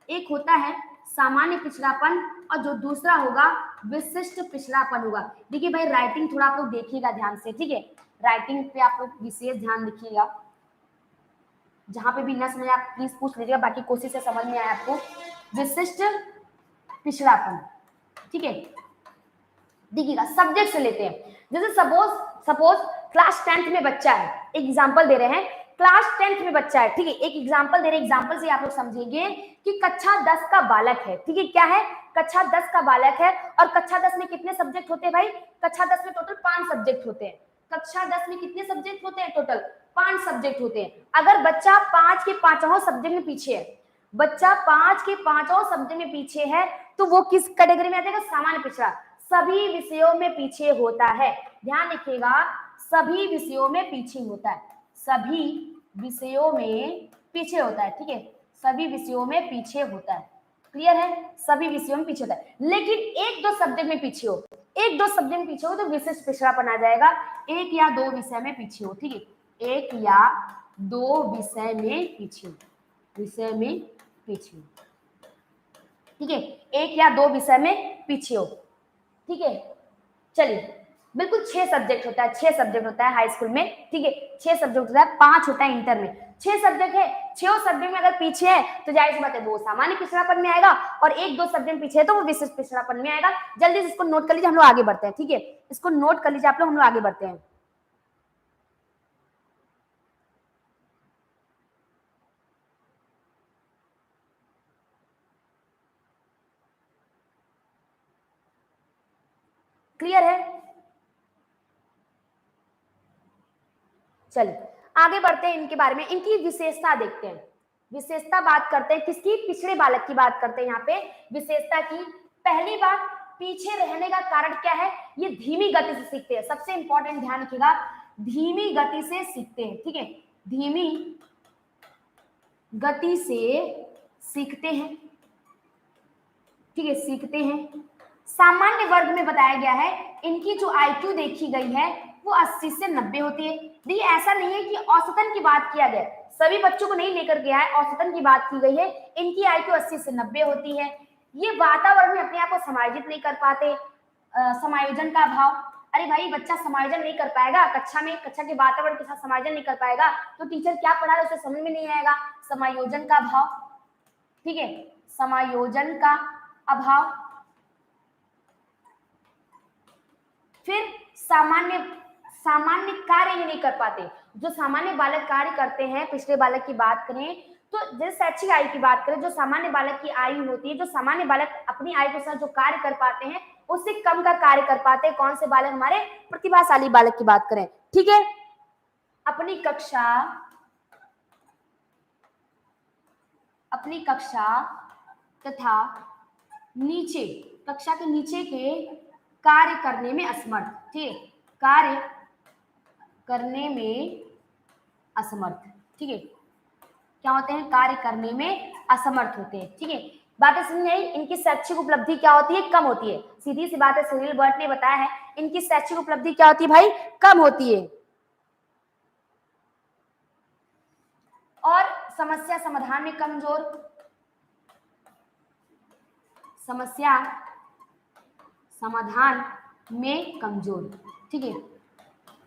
एक होता है सामान्य पिछड़ापन और जो दूसरा होगा विशिष्ट पिछड़ापन होगा। देखिए भाई राइटिंग थोड़ा आप लोग देखिएगा ध्यान से, ठीक है, राइटिंग पे आप लोग विशेष ध्यान रखिएगा, जहां पे भी न समझ आप प्लीज पूछ लीजिएगा, बाकी कोशिश से समझ में आए आपको। विशिष्ट पिछड़ापन, ठीक है, देखिएगा सब्जेक्ट से लेते हैं, जैसे सपोज सपोज क्लास 10th में बच्चा है, एक एग्जांपल दे रहे हैं, क्लास 10th में बच्चा है, ठीक है, एक एग्जांपल दे रहे हैं, एग्जांपल से आप लोग समझेंगे कि कक्षा 10 का बालक है, ठीक है, क्या है, कक्षा 10 का बालक है, और कक्षा 10 में कितने सब्जेक्ट होते हैं भाई, कक्षा 10 में टोटल 5 सब्जेक्ट होते हैं, कक्षा 10 में कितने सब्जेक्ट होते हैं, टोटल 5 सब्जेक्ट होते हैं। अगर बच्चा 5 के 5 सब्जेक्ट में पीछे है, बच्चा 5 के 5 सब्जेक्ट में पीछे है, तो वो किस कैटेगरी में आता है, सामान्य पिछड़ा, सभी विषयों में पीछे होता है, ध्यान रखिएगा, सभी विषयों में पीछे होता है, सभी विषयों में पीछे होता है, ठीक है, सभी विषयों में पीछे होता है, क्लियर है, सभी विषयों में पीछे होता है, लेकिन एक दो सब्जेक्ट में पीछे हो, एक दो सब्जेक्ट में पीछे हो तो विशिष्ट पिछड़ापन आ जाएगा, एक या दो विषय में पीछे हो, ठीक है, एक या दो विषय में पीछे हो, विषय में पीछे हो, ठीक है, एक या दो विषय में पीछे हो, ठीक है। चलिए बिल्कुल 6 सब्जेक्ट होता है, 6 सब्जेक्ट होता है हाई स्कूल में, ठीक है, 6 सब्जेक्ट होता है, 5 होता है इंटर में। 6 सब्जेक्ट है, 6 सब्जेक्ट में अगर पीछे है तो जाहिर सी बात है वो सामान्य पिछड़ापन में आएगा, और 1-2 सब्जेक्ट में पीछे है तो वो विशिष्ट पिछड़ापन में आएगा। जल्दी से इसको नोट कर लीजिए, हम लोग आगे बढ़ते हैं, ठीक है, इसको नोट कर लीजिए आप लोग, हम लोग आगे बढ़ते हैं। क्लियर है? चलिए आगे बढ़ते हैं, इनके बारे में, इनकी विशेषता देखते हैं। विशेषता बात करते हैं किसकी? पिछड़े बालक की बात करते हैं यहाँ पे विशेषता की। पहली बात, पीछे रहने का कारण क्या है? ये धीमी गति से सीखते हैं, सबसे इंपॉर्टेंट ध्यान रखिएगा, धीमी गति से सीखते हैं, ठीक है, धीमी गति से सीखते हैं, ठीक है, सीखते हैं। सामान्य वर्ग में बताया गया है इनकी जो आईक्यू देखी गई है वो 80 से 90 होती है। देखिए ऐसा नहीं है कि औसतन की बात किया गया, सभी बच्चों को नहीं लेकर गया है, औसतन की बात की गई है, इनकी आईक्यू 80 से 90 होती है। ये वातावरण में अपने आप को समायोजित नहीं कर पाते, समायोजन का अभाव, अरे भाई बच्चा समायोजन नहीं कर पाएगा कक्षा में, कक्षा के वातावरण के साथ समायोजन नहीं कर पाएगा तो टीचर क्या पढ़ा रहा है उसे समझ में नहीं आएगा, समायोजन का अभाव, ठीक है, समायोजन का अभाव। फिर सामान्य सामान्य कार्य ये नहीं कर पाते, जो सामान्य बालक कार्य करते हैं, पिछले बालक की बात करें तो जैसे शैक्षिक आयु की बात करें, जो सामान्य बालक की आयु होती है, जो सामान्य बालक अपनी आयु के साथ जो कार्य कर पाते हैं उससे कम का कार्य कर पाते हैं कौन से बालक? हमारे प्रतिभाशाली बालक की बात करें, ठीक है। अपनी कक्षा तथा नीचे, कक्षा के नीचे के कार्य करने में असमर्थ, ठीक है, कार्य करने में असमर्थ, ठीक है, क्या होते हैं? कार्य करने में असमर्थ होते हैं, ठीक है। बातें समझ आई? इनकी शैक्षिक उपलब्धि क्या होती है? कम होती है, सीधी सी बात है, सिरिल बर्ट ने बताया है इनकी शैक्षिक उपलब्धि क्या होती है भाई? कम होती है। और समस्या समाधान में कमजोर, समस्या समाधान में कमजोर, ठीक है।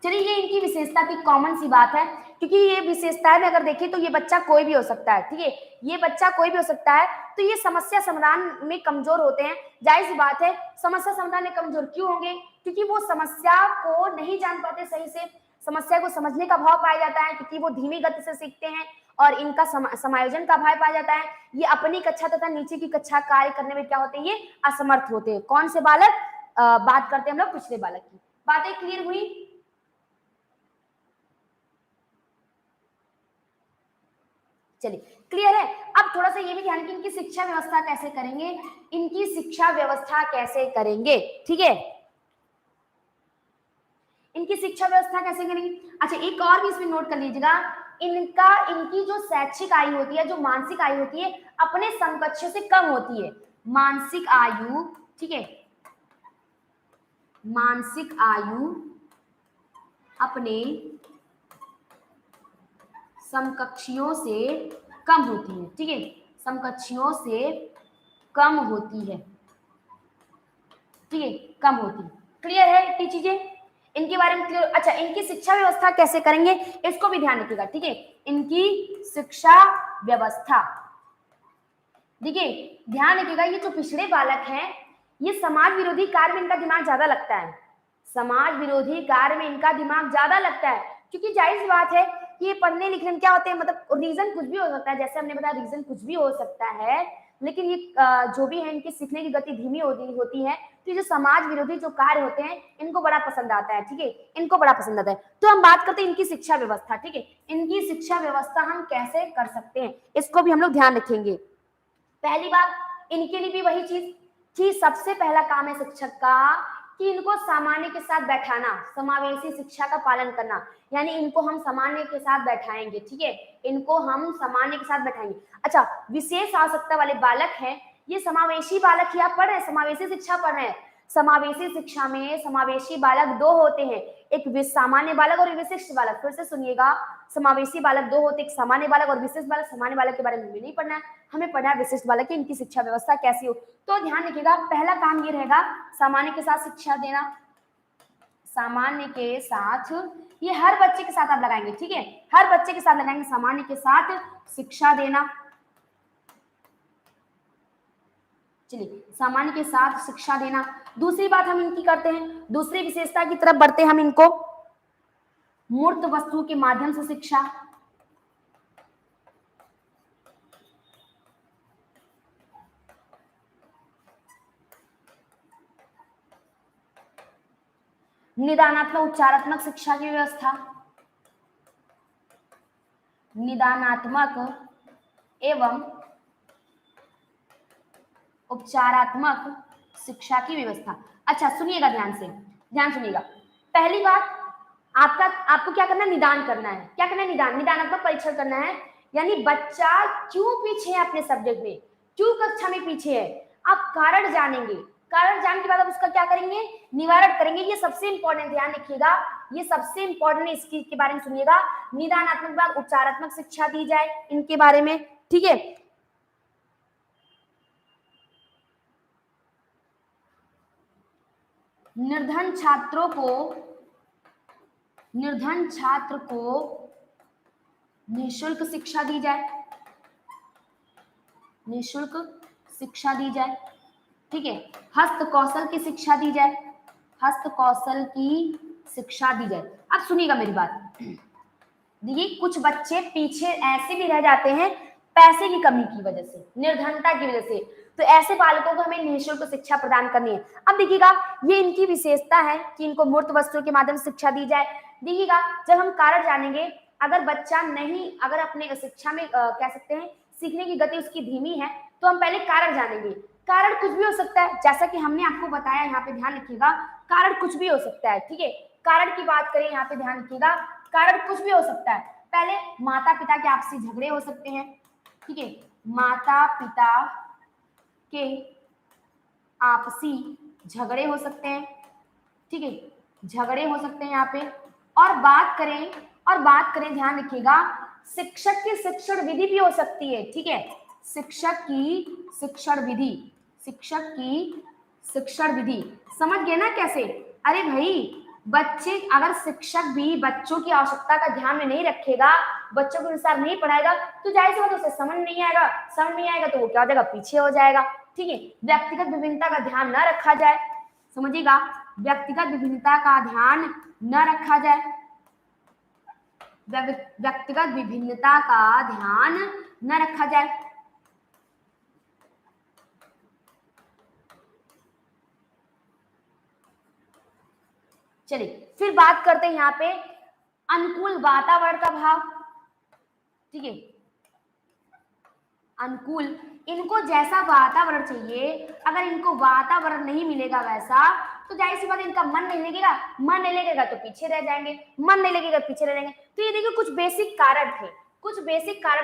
चलिए ये इनकी विशेषता की कॉमन सी बात है, क्योंकि ये विशेषताएं में अगर देखें तो ये बच्चा कोई भी हो सकता है, ठीक है, ये बच्चा कोई भी हो सकता है, तो ये समस्या समाधान में कमजोर होते हैं। जाहिर सी बात है, समस्या समाधान में कमजोर क्यों होंगे? क्योंकि वो समस्या को नहीं जान पाते सही से, समस्या को समझने का भाव पाया जाता है, क्योंकि वो धीमी गति से सीखते हैं और इनका समायोजन का भाव पाया जाता है। ये अपनी कक्षा तथा नीचे की कक्षा कार्य करने में क्या होते हैं? ये असमर्थ होते हैं। कौन से बालक? बात करते हैं हम लोग पिछले बालक की। बातें क्लियर हुई? चलिए क्लियर है। अब थोड़ा सा ये भी ध्यान रखिए, इनकी शिक्षा व्यवस्था कैसे करेंगे, इनकी शिक्षा व्यवस्था कैसे करेंगे, ठीक है, इनकी शिक्षा व्यवस्था कैसे करेंगे। अच्छा एक और भी इसमें नोट कर लीजिएगा, इनकी जो शैक्षिक आयु होती है, जो मानसिक आयु होती है, अपने समकक्ष से कम होती है, मानसिक आयु, ठीक है, मानसिक आयु अपने समकक्षियों से कम होती है, ठीक है, समकक्षियों से कम होती है, ठीक है, कम होती है। क्लियर है इतनी चीजें इनके बारे में? क्लियर। अच्छा इनकी शिक्षा व्यवस्था कैसे करेंगे इसको भी ध्यान रखिएगा, ठीक है, इनकी शिक्षा व्यवस्था, देखिए ध्यान रखिएगा, ये जो पिछड़े बालक हैं ये समाज विरोधी कार्य में इनका दिमाग ज्यादा लगता है, समाज विरोधी कार्य में इनका दिमाग ज्यादा लगता है, क्योंकि जाहिर सी बात है कि ये पढ़ने लिखने में क्या होते हैं, मतलब रीजन कुछ भी हो सकता है, जैसे हमने बताया रीजन कुछ भी हो सकता है, लेकिन ये जो भी है इनकी सीखने की गति धीमी होती है, तो ये जो समाज विरोधी जो कार्य होते हैं इनको बड़ा पसंद आता है, ठीक है, इनको बड़ा पसंद आता है। तो हम बात करते हैं इनकी शिक्षा व्यवस्था, ठीक है, इनकी शिक्षा व्यवस्था हम कैसे कर सकते हैं इसको भी हम लोग ध्यान रखेंगे। पहली बात, इनके लिए भी वही चीज कि सबसे पहला काम है शिक्षक का कि इनको सामान्य के साथ बैठाना, समावेशी शिक्षा का पालन करना, यानी इनको हम सामान्य के साथ बैठाएंगे, ठीक है, इनको हम सामान्य के साथ बैठाएंगे। अच्छा विशेष आवश्यकता वाले बालक हैं, ये समावेशी बालक ही आप पढ़ रहे हैं, समावेशी शिक्षा पढ़ रहे हैं, समावेशी शिक्षा में समावेशी बालक दो होते हैं, एक सामान्य बालक और विशिष्ट बालक। फिर से सुनिएगा, समावेशी बालक दो होते, एक सामान्य बालक और विशिष्ट बालक। सामान्य बालक के बारे में हमें नहीं पढ़ना है, हमें पढ़ना है विशिष्ट बालक की इनकी शिक्षा व्यवस्था कैसी हो। तो ध्यान रखिएगा पहला काम ये रहेगा सामान्य के साथ शिक्षा देना, सामान्य के साथ, ये हर बच्चे के साथ आप लगाएंगे, ठीक है, हर बच्चे के साथ लगाएंगे, सामान्य के साथ शिक्षा देना। चलिए, सामान्य के साथ शिक्षा देना। दूसरी बात हम इनकी करते हैं, दूसरी विशेषता की तरफ बढ़ते हैं हम इनको, मूर्त वस्तुओं के माध्यम से शिक्षा। निदानात्मक उपचारात्मक शिक्षा की व्यवस्था, निदानात्मक एवं उपचारात्मक शिक्षा की व्यवस्था। अच्छा सुनिएगा ध्यान से, ध्यान सुनिएगा। पहली बात, आपको क्या करना है, निदान करना है। क्या करना है, निदान, निदानात्मक परीक्षण करना है, यानी बच्चा क्यों पीछे है अपने सब्जेक्ट में, क्यों कक्षा में पीछे है, आप कारण जानेंगे। कारण जानने के बाद आप उसका क्या करेंगे, निवारण करेंगे। ये सबसे इंपॉर्टेंट, ध्यान रखिएगा, ये सबसे इंपॉर्टेंट, इसकी के बारे में सुनिएगा। निदानात्मक बाद उपचारात्मक शिक्षा दी जाए इनके बारे में, ठीक है। निर्धन छात्र को निःशुल्क शिक्षा दी जाए, निःशुल्क शिक्षा दी जाए, ठीक है। हस्त कौशल की शिक्षा दी जाए, हस्त कौशल की शिक्षा दी जाए। अब सुनिएगा मेरी बात, देखिए कुछ बच्चे पीछे ऐसे भी रह जाते हैं पैसे की कमी की वजह से, निर्धनता की वजह से, तो ऐसे बालकों को हमें निःशुल्क शिक्षा प्रदान करनी है। अब देखिएगा, ये इनकी विशेषता है कि इनको मूर्त वस्तुओं के माध्यम से शिक्षा दी जाए। देखिएगा, जब हम कारण जानेंगे, अगर बच्चा नहीं, अगर अपने शिक्षा में कह सकते हैं सीखने की गति उसकी धीमी है, तो हम पहले कारण जानेंगे। कारण कुछ भी हो सकता है, जैसा कि हमने आपको बताया, यहाँ पे ध्यान रखिएगा, कारण कुछ भी हो सकता है, ठीक है। कारण की बात करें, यहाँ पे ध्यान रखिएगा, कारण कुछ भी हो सकता है। पहले माता पिता के आपसी झगड़े हो सकते हैं, ठीक है, माता पिता के आपसी झगड़े हो सकते हैं, ठीक है, झगड़े हो सकते हैं यहाँ पे। और बात करें ध्यान रखिएगा, शिक्षक की शिक्षण विधि भी हो सकती है, ठीक है, शिक्षक की शिक्षण विधि, समझ गए ना कैसे। अरे भाई, बच्चे अगर शिक्षक भी बच्चों की आवश्यकता का ध्यान में नहीं रखेगा, बच्चों के अनुसार नहीं पढ़ाएगा, तो जाहिर सी बात उसे समझ नहीं आएगा, तो वो क्या हो जाएगा, पीछे हो जाएगा, ठीक है। व्यक्तिगत विभिन्नता का ध्यान न रखा जाए, समझिएगा, व्यक्तिगत विभिन्नता का ध्यान न रखा जाए, व्यक्तिगत विभिन्नता का ध्यान न रखा जाए। चलिए, फिर बात करते हैं यहाँ पे अनुकूल वातावरण का भाव, ठीक है, अनुकूल, इनको जैसा वातावरण चाहिए, अगर इनको वातावरण नहीं मिलेगा वैसा, तो जाहिर सी बात इनका मन नहीं लगेगा तो पीछे रह जाएंगे, मन नहीं लगेगा पीछे रह जाएंगे। तो ये देखिए कुछ बेसिक कारण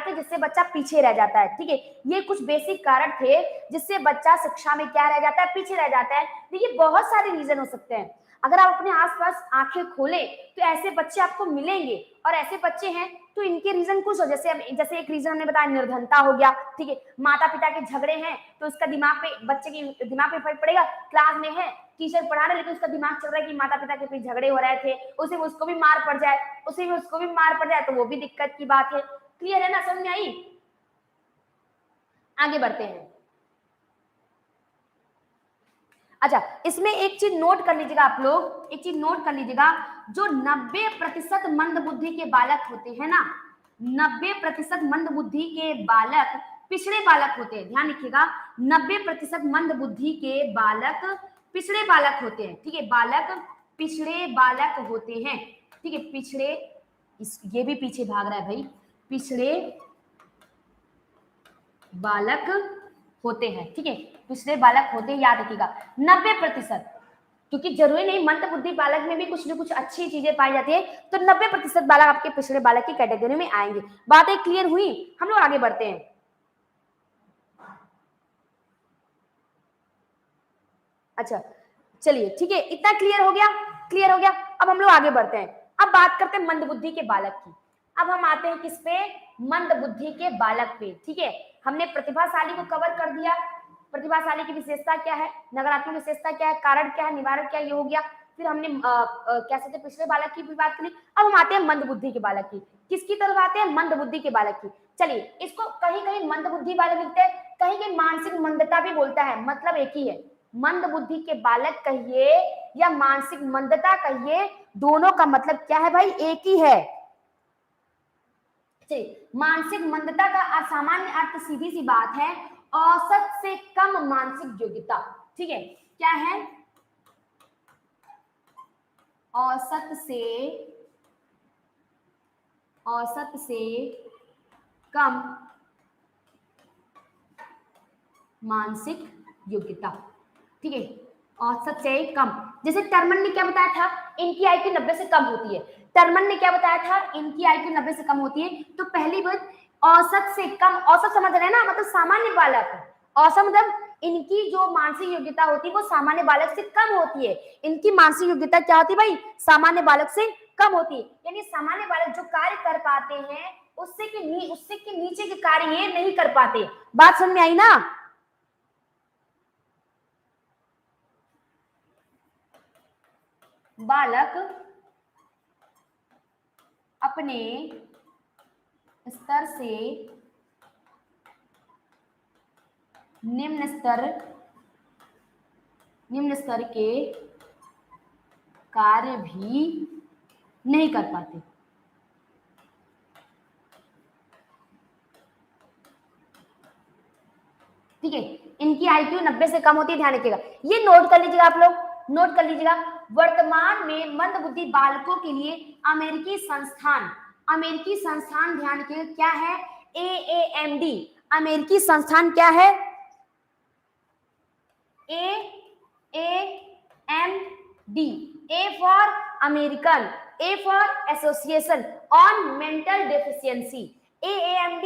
थे जिससे बच्चा पीछे रह जाता है, ठीक है। ये कुछ बेसिक कारण थे जिससे बच्चा शिक्षा में क्या रह जाता है, पीछे रह जाता है। देखिए बहुत सारे रीजन हो सकते हैं, अगर आप अपने आसपास आंखें खोलें तो ऐसे बच्चे आपको मिलेंगे, और ऐसे बच्चे हैं तो इनके रीजन कुछ हो, जैसे एक रीजन हमने बताया निर्धनता हो गया, ठीक है, माता पिता के झगड़े हैं तो उसका बच्चे के दिमाग पे फर्क पड़ेगा। क्लास में है, टीचर पढ़ा रहे, लेकिन उसका दिमाग चल रहा है कि माता पिता के बीच झगड़े हो रहे थे, उसको भी मार पड़ जाए, तो वो भी दिक्कत की बात है। क्लियर है ना, समझ में आई। आगे बढ़ते हैं। अच्छा, इसमें एक चीज नोट कर लीजिएगा आप लोग, जो 90% मंद बुद्धि के बालक होते हैं ना, 90% मंद बुद्धि के बालक पिछड़े बालक होते हैं, ध्यान रखिएगा, 90% मंद बुद्धि के बालक पिछड़े बालक होते हैं, ठीक है, बालक पिछड़े बालक होते हैं, ठीक है, ये भी पीछे भाग रहा है भाई, पिछड़े बालक होते हैं, ठीक है, पिछड़े बालक होते हैं, याद रखिएगा 90%, क्योंकि जरूरी नहीं मंद बुद्धि बालक में भी कुछ न कुछ अच्छी चीजें पाई जाती है, तो 90% बालक आपके पिछड़े बालक की कैटेगरी में आएंगे। बातें क्लियर हुई, हम लोग आगे बढ़ते हैं। अच्छा चलिए, ठीक है, इतना क्लियर हो गया। अब हम लोग आगे बढ़ते हैं। अब बात करते हैं मंद बुद्धि के बालक की। अब हम आते हैं किस पे, मंद बुद्धि के बालक पे, ठीक है। हमने प्रतिभाशाली को कवर कर दिया, प्रतिभाशाली की विशेषता क्या है, नकारात्मक विशेषता क्या है, कारण क्या है, निवारण क्या है, ये हो गया। फिर हमने क्या कहते हैं पिछले बालक की भी बात करी। अब हम आते हैं मंद बुद्धि के बालक की। किसकी तरफ आते हैं? मंद बुद्धि के बालक की। चलिए, इसको कहीं कहीं मंद बुद्धि बालक लिखते हैं, कहीं कहीं मानसिक मंदता भी बोलता है, मतलब एक ही है। मंद बुद्धि के बालक कहिए या मानसिक मंदता कहिए, दोनों का मतलब क्या है भाई? एक ही है। मानसिक मंदता का असामान्य अर्थ सीधी सी बात है, औसत से कम मानसिक योग्यता। ठीक है, क्या है? औसत से कम मानसिक योग्यता। ठीक है, औसत से कम। जैसे टर्मन ने क्या बताया था? इनकी आईक्यू 90 से कम होती है। टर्मन ने क्या बताया था? इनकी आईक्यू 90 से कम होती है। तो पहली बात, औसत से कम, औसत समझ रहे हैं ना, मतलब सामान्य बालक। औसत मतलब इनकी जो मानसिक योग्यता होती है वो सामान्य बालक से कम होती है। इनकी मानसिक योग्यता क्या होती है भाई? सामान्य बालक से कम होती है। यानी सामान्य बालक जो कार्य कर पाते हैं उससे के नीचे के कार्य ये नहीं कर पाते। बात समझ में आई ना? बालक अपने स्तर से निम्न स्तर के कार्य भी नहीं कर पाते। ठीक है, इनकी आईक्यू 90 से कम होती है, ध्यान रखिएगा, ये नोट कर लीजिएगा, आप लोग नोट कर लीजिएगा। वर्तमान में मंदबुद्धि बालकों के लिए अमेरिकी संस्थान ध्यान रखिएगा क्या है? AAMD। अमेरिकी संस्थान क्या है? AAMD। A for American, A for association on mental deficiency. AAMD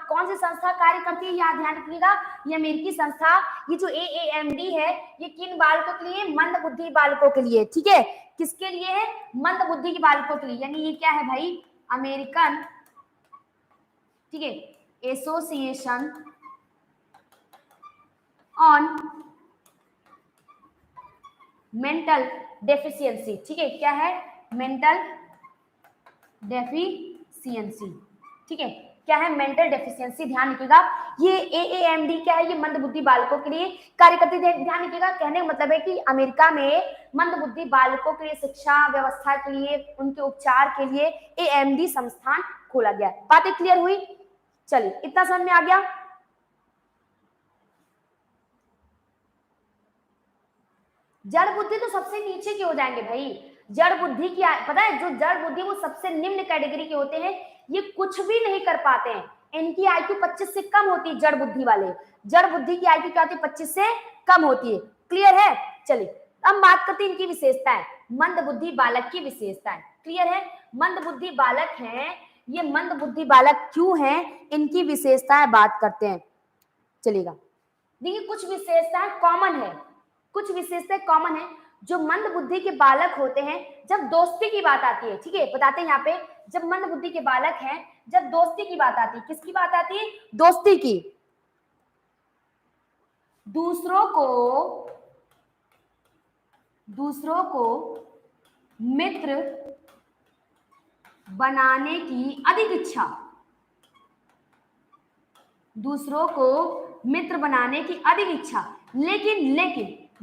कौन सी संस्था कार्य करती है? यहाँ ध्यान रखिएगा, ये अमेरिकी संस्था। ये जो AAMD है ये किन बालकों के लिए? मंद बुद्धि बालकों के लिए। ठीक है, किसके लिए है? मंद बुद्धि के बालकों के लिए। यानी ये क्या है भाई? अमेरिकन, ठीक है, एसोसिएशन ऑन मेंटल डेफिशिएंसी। ठीक है, क्या है? Mental deficiency. ठीक है, क्या है? Mental deficiency. ध्यान रखिएगा, ये AAMD क्या है? ये मंदबुद्धि बालकों के लिए कार्य करती है। ध्यान रखिएगा, कहने का मतलब है कि अमेरिका में मंदबुद्धि बालकों के लिए शिक्षा व्यवस्था के लिए, उनके उपचार के लिए AAMD संस्थान खोला गया। बातें क्लियर हुई? चलिए, इतना समझ में आ गया? जड़ बुद्धि तो सबसे नीचे के हो जाएंगे भाई। जड़ बुद्धि की पता है, जो जड़ बुद्धि वो सबसे निम्न कैटेगरी के होते हैं, ये कुछ भी नहीं कर पाते हैं। इनकी आईक्यू 25 से कम होती है। जड़ बुद्धि वाले, जड़ बुद्धि की आईक्यू क्या होती है? 25 से कम होती है। क्लियर है? चलिए, अब बात करते हैं इनकी विशेषताएं, मंद बुद्धि बालक की विशेषताएं। क्लियर है? मंद बुद्धि बालक हैं, ये मंद बुद्धि बालक क्यों हैं, इनकी विशेषताएं बात करते हैं। चलिएगा, देखिए कुछ विशेषताएं कॉमन है, कुछ विशेषताएं कॉमन है। जो मंद बुद्धि के बालक होते हैं, जब दोस्ती की बात आती है, ठीक है, बताते हैं यहाँ पे, जब मंद बुद्धि के बालक हैं, जब दोस्ती की बात आती है, किसकी बात आती है? दोस्ती की। दूसरों को मित्र बनाने की अधिक इच्छा, दूसरों को मित्र बनाने की अधिक इच्छा। लेकिन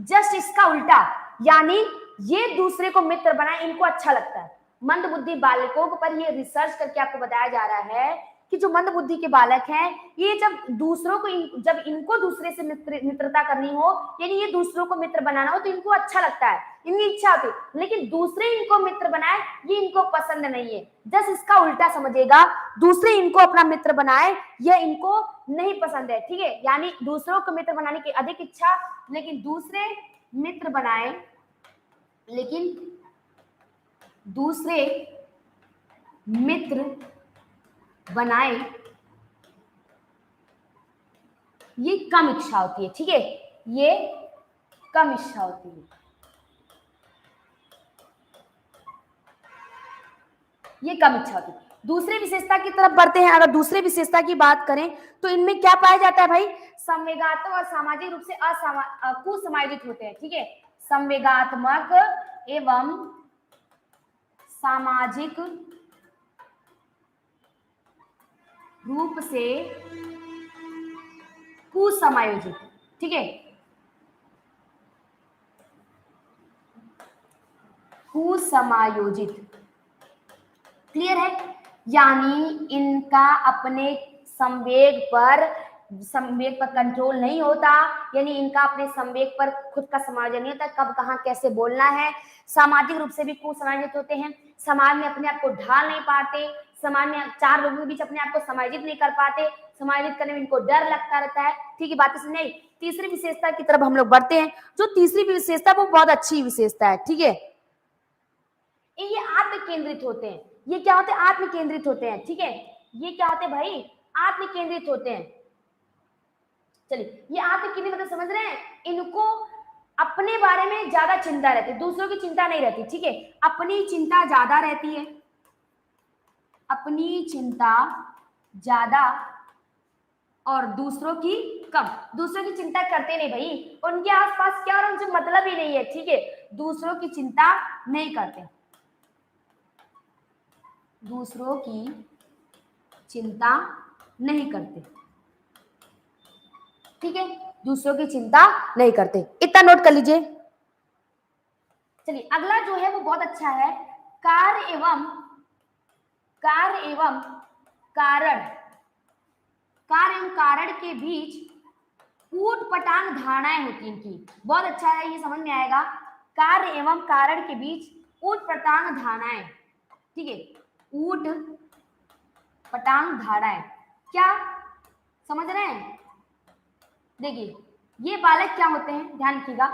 जस्ट इसका उल्टा, यानी ये दूसरे को मित्र बनाए, इनको अच्छा लगता है। मंद बुद्धि बालकों पर ये रिसर्च करके आपको बताया जा रहा है कि जो मंद बुद्धि के बालक हैं, ये जब दूसरों को जब इनको दूसरे से मित्रता करनी हो, यानी ये दूसरों को मित्र बनाना हो, तो इनको अच्छा लगता है, इनकी इच्छा होती है। लेकिन दूसरे इनको मित्र बनाए, ये इनको पसंद नहीं है। जस्ट इसका उल्टा समझेगा, दूसरे इनको अपना मित्र बनाए, यह इनको नहीं पसंद है। ठीक है, यानी दूसरों को मित्र बनाने की अधिक इच्छा, लेकिन दूसरे मित्र बनाए, लेकिन दूसरे मित्र बनाए, ये कम इच्छा होती है। ठीक है, ये कम इच्छा होती है, ये कम इच्छा होती है। दूसरे विशेषता की तरफ बढ़ते हैं। अगर दूसरे विशेषता की बात करें तो इनमें क्या पाया जाता है भाई? संवेगात्मक और सामाजिक रूप से कुसमायोजित होते हैं। ठीक है, संवेगात्मक एवं सामाजिक रूप से कुसमायोजित। ठीक है, कुसमायोजित, क्लियर है। यानी इनका अपने संवेग पर कंट्रोल नहीं होता, यानी इनका अपने संवेग पर खुद का समायोजन नहीं होता, कब कहाँ कैसे बोलना है। सामाजिक रूप से भी कुसमायोजित होते हैं, समाज में अपने आप को ढाल नहीं पाते, समाज में चार लोगों के बीच अपने आप को समायोजित नहीं कर पाते, समायोजित करने में इनको डर लगता रहता है। ठीक है, बातें समझ आई। तीसरी विशेषता की तरफ हम लोग बढ़ते हैं। जो तीसरी विशेषता वो बहुत अच्छी विशेषता है। ठीक है, ये आत्म केंद्रित होते हैं। ये क्या होते हैं? आत्म केंद्रित होते हैं। ठीक है, ये क्या होते हैं भाई? आत्म केंद्रित होते हैं। चलिए, ये आत्म केंद्रित मतलब समझ रहे हैं, इनको अपने बारे में ज्यादा चिंता रहती है, दूसरों की चिंता नहीं रहती। ठीक है, अपनी चिंता ज्यादा रहती है, अपनी चिंता ज्यादा और दूसरों की कम। दूसरों की चिंता करते नहीं भाई, उनके आसपास क्या और उनसे मतलब ही नहीं है। ठीक है, दूसरों की चिंता नहीं करते, दूसरों की चिंता नहीं करते। ठीक है, दूसरों की चिंता नहीं करते, इतना नोट कर लीजिए। चलिए, अगला जो है वो बहुत अच्छा है। कार्य एवं कारण, कार्य एवं कारण के बीच ऊटपटांग धारणाएं होती हैं इनकी। बहुत अच्छा है, ये समझ में आएगा। कार्य एवं कारण के बीच ऊटपटांग धारणाएं। ठीक है, ऊट पटांग धारणाएं क्या समझ रहे हैं? देखिए, ये बालक क्या होते हैं, ध्यान रखिएगा।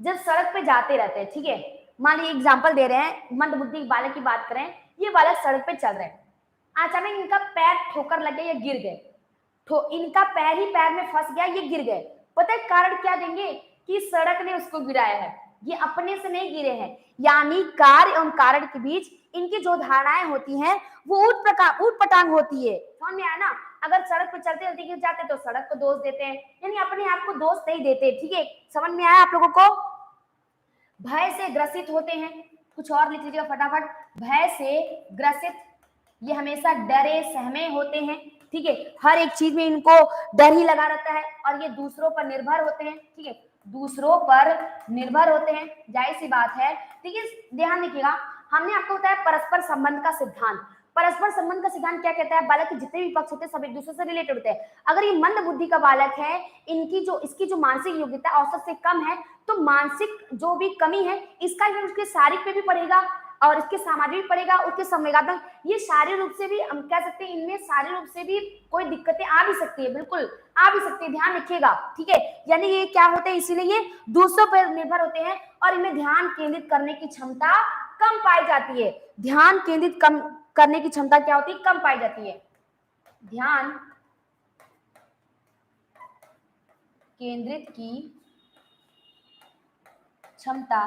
जब सड़क पे जाते रहते हैं, ठीक है, मान लीजिए एग्जाम्पल दे रहे हैं, मंदबुद्धि बालक की बात करें, ये बालक सड़क पे चल रहे हैं, अचानक इनका पैर ठोकर लग गया या गिर गए, इनका पैर ही पैर में फंस गया, ये गिर गए। पता है कारण क्या देंगे? कि सड़क ने उसको गिराया है, ये अपने से नहीं गिरे हैं। यानी कार्य एवं कारण के बीच इनकी जो धारणाएं होती हैं वो ऊट पटांग होती है। समझ में आया ना? अगर सड़क पर चलते चलते गिर जाते तो सड़क को दोष देते हैं, यानी अपने आप को दोष नहीं देते। ठीक है, समझ में आया आप लोगों को? भय से ग्रसित होते हैं, कुछ और लिख लीजिएगा फटाफट। भय से ग्रसित, ये हमेशा डरे सहमे होते हैं। ठीक है, हर एक चीज में इनको डर ही लगा रहता है, और ये दूसरों पर निर्भर होते हैं। ठीक है, दूसरों पर निर्भर होते हैं, जाहिर सी बात है। ठीक है, ध्यान रखिएगा, हमने आपको बताया परस्पर संबंध का सिद्धांत। परस्पर संबंध का सिद्धांत क्या कहता है? बालक के जितने भी पक्ष होते हैं सब एक दूसरे से रिलेटेड होते हैं। अगर ये मंद बुद्धि का बालक है, इसकी जो मानसिक योग्यता औसत से कम है, तो मानसिक जो भी कमी है इसका भी उसके शारीरिक पे भी पड़ेगा और इसके सामाजिक भी पड़ेगा, उसके संवेगात्मक, ये शारीरिक रूप से भी हम कह सकते हैं, इनमें शारीरिक रूप से भी कोई दिक्कतें आ भी सकती है, बिल्कुल आ भी सकती है, ध्यान रखिएगा। ठीक है, यानी ये क्या होते हैं, इसीलिए ये दूसरों पर निर्भर होते हैं और इनमें ध्यान केंद्रित करने की क्षमता कम पाई जाती है। ध्यान केंद्रित कम करने की क्षमता क्या होती है? कम पाई जाती है। ध्यान केंद्रित की क्षमता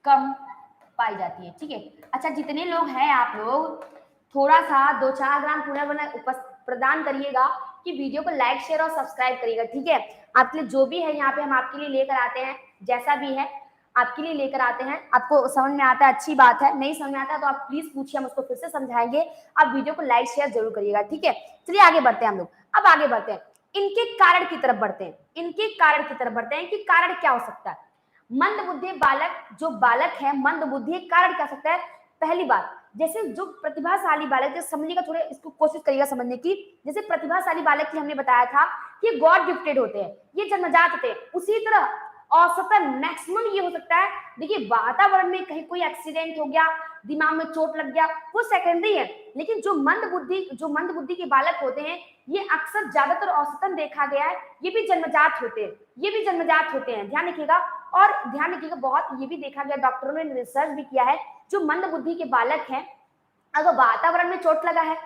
कम पाई जाती है। ठीक है, अच्छा, जितने लोग हैं आप लोग थोड़ा सा 2-4 ग्राम प्रदान करिएगा कि वीडियो को लाइक शेयर और सब्सक्राइब करिएगा। ठीक है, आपके लिए जो भी है यहाँ पे हम आपके लिए लेकर आते हैं, जैसा भी है आपके लिए लेकर आते हैं। आपको समझ में आता है, अच्छी बात है, नहीं समझ में आता है तो आप प्लीज पूछिए, हम उसको फिर से समझाएंगे। आप वीडियो को लाइक शेयर जरूर करिएगा। ठीक है, चलिए आगे बढ़ते हैं हम लोग। अब आगे बढ़ते हैं, इनके कारण की तरफ बढ़ते हैं, इनके कारण की तरफ बढ़ते हैं कि कारण क्या हो सकता है। मंद बुद्धि बालक, जो बालक है मंद बुद्धि, कारण क्या हो सकता है? पहली बात, जैसे जो प्रतिभाशाली बालक, जैसे समझिएगा, थोड़े इसको कोशिश करिएगा समझने की। जैसे प्रतिभाशाली बालक की हमने बताया था कि गॉड गिफ्टेड होते हैं, ये जन्मजात होते हैं। उसी तरह औसतन मैक्सिमम ये हो सकता है, देखिए वातावरण में कहीं कोई एक्सीडेंट हो गया, दिमाग में चोट लग गया, वो सेकेंडरी है। लेकिन जो मंद बुद्धि के बालक होते हैं, ये अक्सर ज्यादातर औसतन देखा गया है, ये भी जन्मजात होते हैं, ये भी जन्मजात होते हैं, ध्यान रखिएगा। और ध्यान रखिएगा, बहुत ये भी देखा गया, डॉक्टरों ने रिसर्च भी किया है, जो मंद बुद्धि के बालक हैं, अगर वातावरण में चोट लगा है,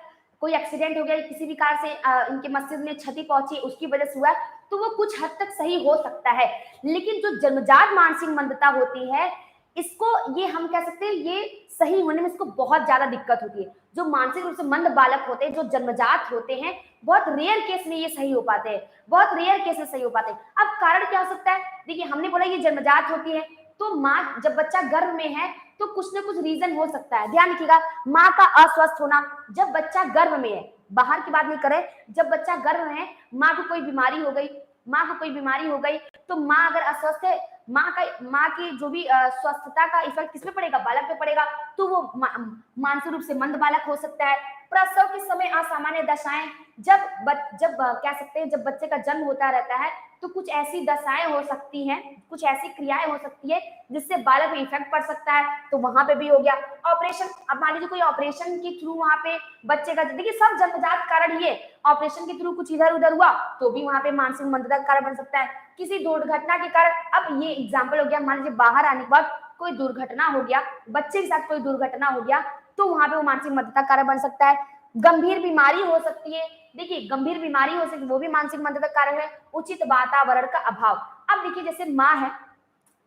कोई एक्सीडेंट हो गया, किसी भी कार से इनके मस्तिष्क में क्षति पहुंची, उसकी वजह से हुआ, तो वो कुछ हद तक सही हो सकता है। लेकिन जो जन्मजात मानसिक मंदता होती है, इसको ये हम कह सकते हैं ये सही होने में इसको बहुत ज्यादा दिक्कत होती है। जो मानसिक रूप से मंद बालक होते हैं, जो जन्मजात होते हैं, बहुत रेयर केस में ये सही हो पाते हैं, बहुत रेयर केस में सही हो पाते हैं। अब कारण क्या हो सकता है? देखिए हमने बोला ये जन्मजात होती है, तो माँ जब बच्चा गर्भ में है तो कुछ ना कुछ रीजन हो सकता है। ध्यान रखिएगा, माँ का अस्वस्थ होना, जब बच्चा गर्भ में है, बाहर की बात नहीं करें, जब बच्चा गर्भ में है, माँ को कोई बीमारी हो गई, माँ को कोई बीमारी हो गई, तो माँ अगर अस्वस्थ है, माँ की जो भी स्वस्थता का इफेक्ट किस पे पड़ेगा? बालक पे पड़ेगा, तो वो मानसिक रूप से मंद बालक हो सकता है। प्रसव के समय असामान्य दशाएं, जब कह सकते हैं जब बच्चे का जन्म होता रहता है तो कुछ ऐसी दशाएं हो सकती हैं, कुछ ऐसी क्रियाएं हो सकती है जिससे बालक में इफेक्ट पड़ सकता है, तो वहां पे भी हो गया। ऑपरेशन, अब मान लीजिए कोई ऑपरेशन के थ्रू वहां पे बच्चे का, देखिए सब जन्मजात कारण ये, ऑपरेशन के थ्रू कुछ इधर उधर हुआ तो भी वहां पे मानसिक मंदता का कारण बन सकता है। किसी दुर्घटना के कारण, अब ये एग्जाम्पल हो गया, मान लीजिए बाहर आने के बाद कोई दुर्घटना हो गया, बच्चे के साथ कोई दुर्घटना हो गया, तो वहां पे वो मानसिक मंदता का कारण बन सकता है। गंभीर बीमारी हो सकती है, देखिए गंभीर बीमारी हो सकती है, वो भी मानसिक मंदता का कारण है। उचित वातावरण का अभाव, अब देखिए जैसे माँ है,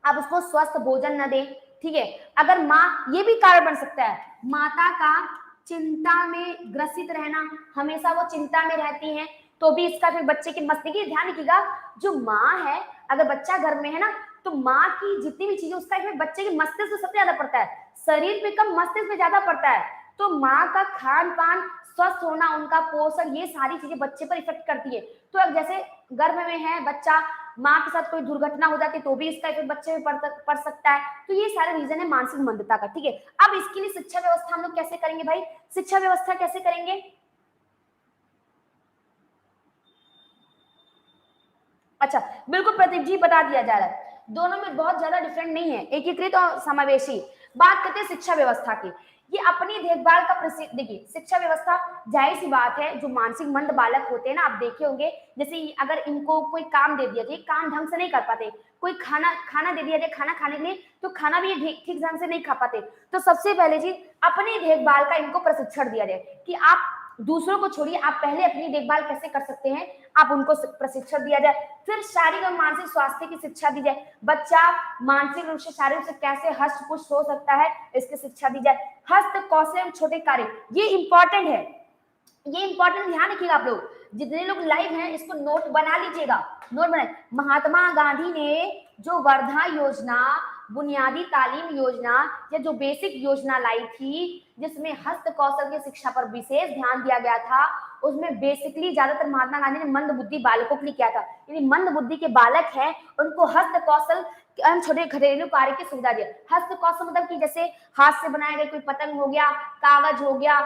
आप उसको स्वस्थ भोजन न दें, ठीक है, अगर माँ, ये भी कारण बन सकता है, माता का चिंता में ग्रसित रहना, हमेशा वो चिंता में रहती हैं, तो भी इसका फिर बच्चे की मस्तिष्क, ध्यान रखिएगा, जो माँ है, अगर बच्चा घर में है ना, तो माँ की जितनी भी चीजें, उसका इसमें बच्चे के मस्तिष्क में सबसे ज्यादा पड़ता है, शरीर पे कम, मस्तिष्क में ज्यादा पड़ता है। तो माँ का खान पान, स्वस्थ होना, उनका पोषण, ये सारी चीजें बच्चे पर इफेक्ट करती है। तो अब जैसे गर्भ में है बच्चा, माँ के साथ कोई दुर्घटना हो जाती है तो भी इसका इफेक्ट बच्चे में पड़ सकता है। तो ये सारे रीजन है मानसिक मंदता का, ठीक है। अब इसके लिए शिक्षा व्यवस्था हम लोग कैसे करेंगे भाई? शिक्षा व्यवस्था कैसे करेंगे? अच्छा, बिल्कुल प्रदीप जी, बता दिया जा रहा है, दोनों में बहुत ज्यादा डिफरेंट नहीं है, एकीकृत और समावेशी। बात करते हैं शिक्षा व्यवस्था की, ये अपनी देखभाल का प्रसिद्ध, देखिए शिक्षा व्यवस्था, जाहिर सी बात है, जो मानसिक मंद बालक होते हैं ना, आप देखे होंगे, जैसे अगर इनको कोई काम दे दिया जाए, काम ढंग से नहीं कर पाते, कोई खाना खाना दे दिया जाए, खाना खाने के लिए, तो खाना भी ये ठीक ढंग से नहीं खा पाते, तो सबसे पहले जी अपनी देखभाल का इनको प्रशिक्षण दिया जाए कि आप दूसरों को छोड़िए, आप पहले अपनी देखभाल कैसे कर सकते हैं, आप उनको प्रशिक्षण दिया जाए। फिर शारीरिक और मानसिक स्वास्थ्य की शिक्षा दी जाए, बच्चा मानसिक रूप से, शारीरिक रूप से कैसे हष्ट पुष्ट हो सकता है, इसकी शिक्षा दी जाए। हस्त कौशल एवं छोटे कार्य, ये इंपॉर्टेंट है, ये इंपॉर्टेंट, ध्यान रखिएगा आप लोग, जितने लोग लाइव हैं इसको नोट बना लीजिएगा, नोट बनाए। महात्मा गांधी ने जो वर्धा योजना, बुनियादी तालीम योजना, या जो बेसिक योजना लाई थी, जिसमें हस्त कौशल की शिक्षा पर विशेष ध्यान दिया गया था, उसमें बेसिकली ज्यादातर महात्मा गांधी ने मंद बुद्धि बालकों के लिए किया था, यानी मंद बुद्धि के बालक हैं उनको हस्त कौशल, छोटे घरेलू कार्य की सुविधा दी। हस्त कौशल मतलब कि जैसे हाथ से बनाए गए कोई पतंग हो गया, कागज हो गया,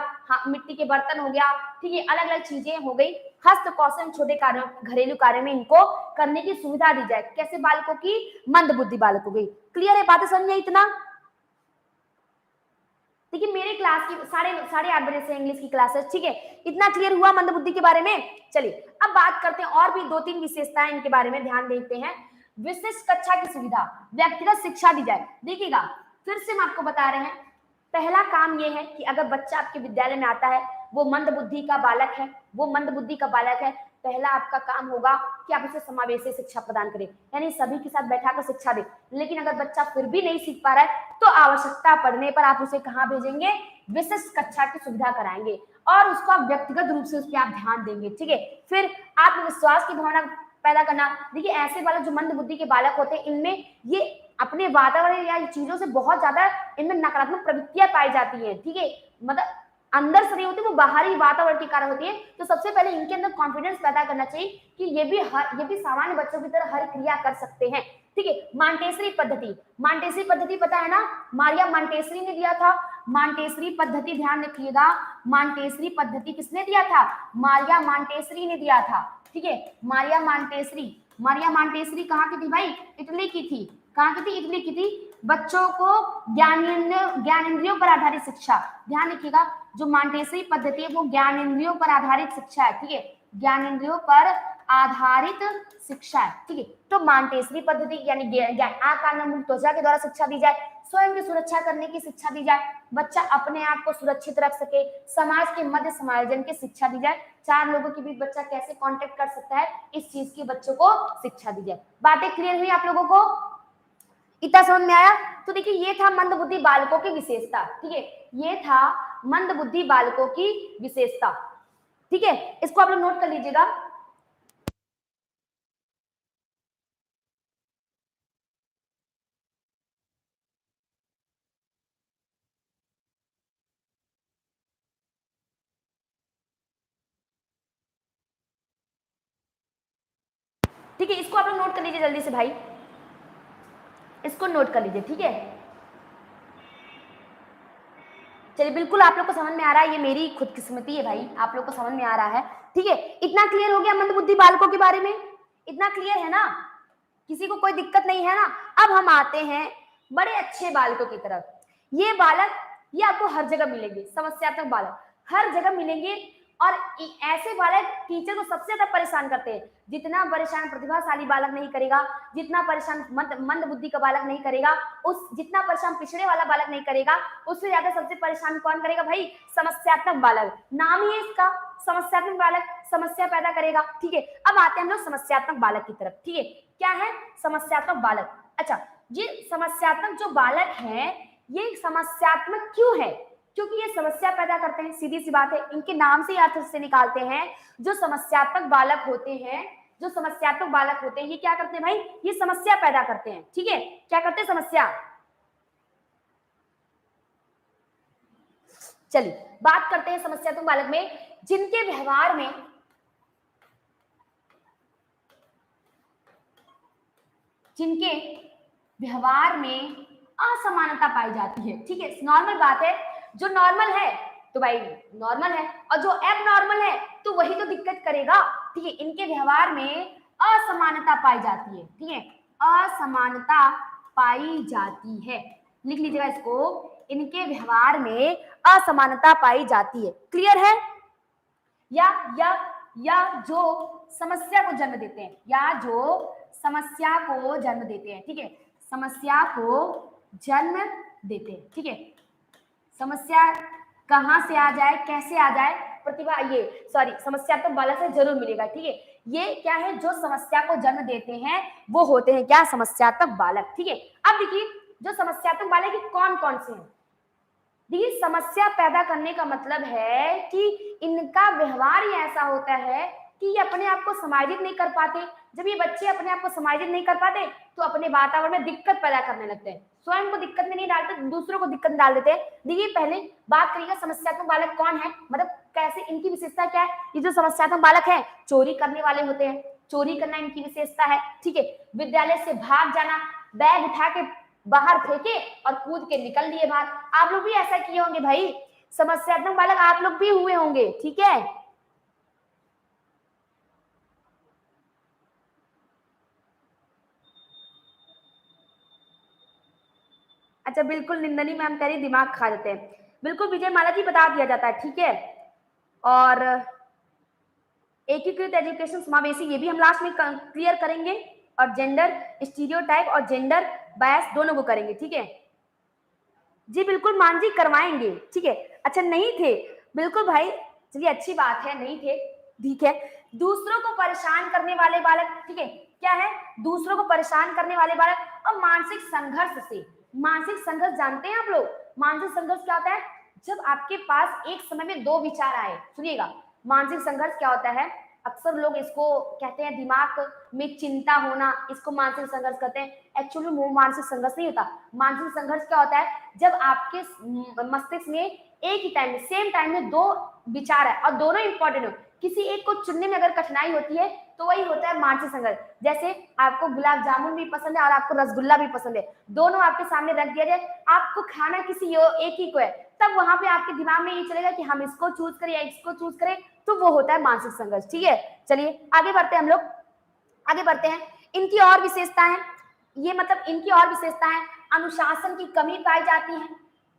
मिट्टी के बर्तन हो गया, ठीक है, अलग अलग चीजें हो गई, हस्त कौशल छोटे कार्यों, घरेलू कार्यों में इनको करने की सुविधा दी जाए, कैसे बालकों की? मंद बुद्धि बालकों की। क्लियर है, बातें समझ में इतना? देखिए मेरे क्लास की साढ़े 8:30 से इंग्लिश की क्लास है, ठीक है, इतना क्लियर हुआ मंद बुद्धि के बारे में। चलिए अब बात करते हैं और भी 2-3 विशेषताएं इनके बारे में, ध्यान देते हैं। विशिष्ट कक्षा की सुविधा, व्यक्तिगत शिक्षा दी जाए। देखिएगा फिर से हम आपको बता रहे हैं, पहला काम यह है कि अगर बच्चा आपके विद्यालय में आता है, वो मंद बुद्धि का बालक है, वो मंद बुद्धि का बालक है, पहला आपका काम होगा कि आप उसे समावेशी शिक्षा प्रदान करें, यानी सभी के साथ बैठाकर शिक्षा दें। लेकिन अगर बच्चा फिर भी नहीं सीख पा रहा है तो आवश्यकता पड़ने पर आप उसे कहाँ भेजेंगे? विशिष्ट कक्षा की सुविधा कराएंगे और उसको आप व्यक्तिगत रूप से उस पर आप ध्यान देंगे, ठीक है। फिर आत्मविश्वास की भावना पैदा करना, देखिए ऐसे बालक जो मंद बुद्धि के बालक होते हैं, इनमें ये अपने वातावरण या चीजों से बहुत ज्यादा इनमें नकारात्मक प्रवृत्तियां पाई जाती हैं, ठीक है, मतलब अंदर से नहीं होती, वो बाहरी वातावरण के कारण होती है। तो सबसे पहले इनके अंदर कॉन्फिडेंस पैदा करना चाहिए कि ये भी सामान्य बच्चों की तरह हर क्रिया कर सकते हैं, ठीक है। मांटेसरी पद्धति, मांटेसरी पद्धति पता है ना, मारिया मांटेसरी ने दिया था मांटेसरी पद्धति, ध्यान रखिएगा, मांटेसरी पद्धति किसने दिया था? मारिया मांटेसरी ने दिया था, ठीक है। मारिया मांटेसरी, मारिया मांटेसरी कहाँ की थी भाई? इटली की थी, कहाँ की थी? इटली की थी। बच्चों को ज्ञानेंद्रियों पर आधारित शिक्षा, ध्यान रखिएगा, जो मांटेसरी पद्धति है वो ज्ञानेंद्रियों पर आधारित शिक्षा है, ठीक है, ज्ञानेंद्रियों पर आधारित शिक्षा है, ठीक है। तो मांटेसरी पद्धति यानी आकांड त्वचा के द्वारा शिक्षा दी जाए, स्वयं की सुरक्षा करने की शिक्षा दी जाए, बच्चा अपने आप को सुरक्षित रख सके, समाज के मध्य समायोजन की शिक्षा दी जाए, 4 लोगों के बीच बच्चा कैसे कांटेक्ट कर सकता है, इस चीज की बच्चों को शिक्षा दी जाए। बातें क्लियर हुई आप लोगों को? इतना समझ में आया? तो देखिए ये था मंदबुद्धि बालकों की विशेषता, ठीक है, ये था मंदबुद्धि बालकों की विशेषता, ठीक है, इसको आप लोग नोट कर लीजिएगा। ठीक है, इसको आप लोग नोट कर लीजिए जल्दी से भाई, इसको नोट कर लीजिए, ठीक है। चलिए बिल्कुल आप लोग को समझ में आ रहा है, ये मेरी खुदकिस्मती है भाई, आप लोग को समझ में आ रहा है, ठीक है। इतना क्लियर हो गया मंदबुद्धि बालकों के बारे में, इतना क्लियर है ना, किसी को कोई दिक्कत नहीं है ना? अब हम आते हैं बड़े अच्छे बालकों की तरफ। ये बालक, ये आपको हर जगह मिलेंगे, समस्यात्मक बालक हर जगह मिलेंगे, और ऐसे बालक टीचर को सबसे ज्यादा परेशान करते हैं। जितना परेशान प्रतिभाशाली बालक नहीं करेगा, जितना परेशान मंद बुद्धि का बालक नहीं करेगा, उस जितना परेशान पिछड़े वाला बालक नहीं करेगा, उससे ज्यादा सबसे परेशान कौन करेगा भाई? समस्यात्मक बालक। नाम ही है इसका, समस्यात्मक बालक, समस्या पैदा करेगा, ठीक है। अब आते हैं हम लोग समस्यात्मक बालक की तरफ, ठीक है। क्या है समस्यात्मक बालक? अच्छा, ये समस्यात्मक जो बालक है, ये समस्यात्मक क्यों है? क्योंकि ये समस्या पैदा करते हैं, सीधी सी बात है, इनके नाम से अर्थ से निकालते हैं। जो समस्यात्मक बालक होते हैं, जो समस्यात्मक बालक होते हैं, ये क्या करते हैं भाई? ये समस्या पैदा करते हैं, ठीक है। क्या करते हैं? समस्या। चलिए बात करते हैं समस्यात्मक बालक में, जिनके व्यवहार में असमानता पाई जाती है, ठीक है। नॉर्मल बात है, जो नॉर्मल है तो भाई नॉर्मल है, और जो एब नॉर्मल है तो वही तो दिक्कत करेगा, ठीक है। इनके व्यवहार में असमानता पाई जाती है, ठीक है, असमानता पाई जाती है, लिख लीजिएगा इसको, इनके व्यवहार में असमानता पाई जाती है। क्लियर है? या जो समस्या को जन्म देते हैं, या जो समस्या को जन्म देते हैं, ठीक है, समस्या को जन्म देते हैं, ठीक है। समस्या कहां से आ जाए, कैसे आ जाए, प्रतिभा ये सॉरी समस्यात्मक बालक से जरूर मिलेगा, ठीक है। ये क्या है? जो समस्या को जन्म देते हैं वो होते हैं क्या? समस्यात्मक बालक, ठीक है। अब देखिए जो समस्यात्मक बालक कौन कौन से हैं। देखिए समस्या पैदा करने का मतलब है कि इनका व्यवहार ही ऐसा होता है कि ये अपने आप को समायोजित नहीं कर पाते। जब ये बच्चे अपने आप को समायोजित नहीं कर पाते तो अपने वातावरण में दिक्कत पैदा करने लगते हैं, स्वयं को दिक्कत में नहीं डालते, दूसरों को दिक्कत में डाल देते हैं। देखिए पहले बात करिएगा समस्यात्मक बालक कौन है, मतलब कैसे, इनकी विशेषता क्या है। ये जो समस्यात्मक बालक है चोरी करने वाले होते हैं, चोरी करना इनकी विशेषता है, ठीक है। विद्यालय से भाग जाना, बैग उठा के बाहर फेंके और कूद के निकल दिए बाहर। आप लोग भी ऐसा किए होंगे भाई, समस्यात्मक बालक आप लोग भी हुए होंगे, ठीक है। अच्छा बिल्कुल, निंदनी मैम कह रही दिमाग खा देते हैं, बिल्कुल विजय माला जी बता दिया जाता है, ठीक है। और एकीकृत एजुकेशन समावेशी, ये भी हम लास्ट में क्लियर करेंगे, और जेंडर स्टीरियोटाइप और जेंडर बायस दोनों को करेंगे, ठीक है। जी बिल्कुल मान जी करवाएंगे, ठीक है। अच्छा नहीं थे, बिल्कुल भाई, चलिए अच्छी बात है, नहीं थे, ठीक है। दूसरों को परेशान करने वाले बालक, ठीक है, क्या है? दूसरों को परेशान करने वाले बालक। और मानसिक संघर्ष से, मानसिक संघर्ष जानते हैं आप लोग? मानसिक संघर्ष क्या होता है? जब आपके पास एक समय में दो विचार आए, सुनिएगा, मानसिक संघर्ष क्या होता है? अक्सर लोग इसको कहते हैं दिमाग में चिंता होना, इसको मानसिक संघर्ष कहते हैं। एक्चुअली वो मानसिक संघर्ष नहीं होता। मानसिक संघर्ष क्या होता है? जब आपके मस्तिष्क में एक ही टाइम में, सेम टाइम में दो विचार है और दोनों इंपॉर्टेंट हो, किसी एक को चुनने में अगर कठिनाई होती है तो वही होता है मानसिक संघर्ष। जैसे आपको गुलाब जामुन भी पसंद है और आपको रसगुल्ला भी पसंद है, दोनों आपके सामने रख दिया जाए, आपको खाना किसी एक ही को है, तब वहां पे आपके दिमाग में ये चलेगा कि हम इसको चूज करें या इसको चूज करें, तो वो होता है मानसिक संघर्ष, ठीक है। चलिए आगे बढ़ते हैं हम लोग, आगे बढ़ते हैं। इनकी और विशेषताएं, ये मतलब इनकी और विशेषताएं, अनुशासन की कमी पाई जाती है।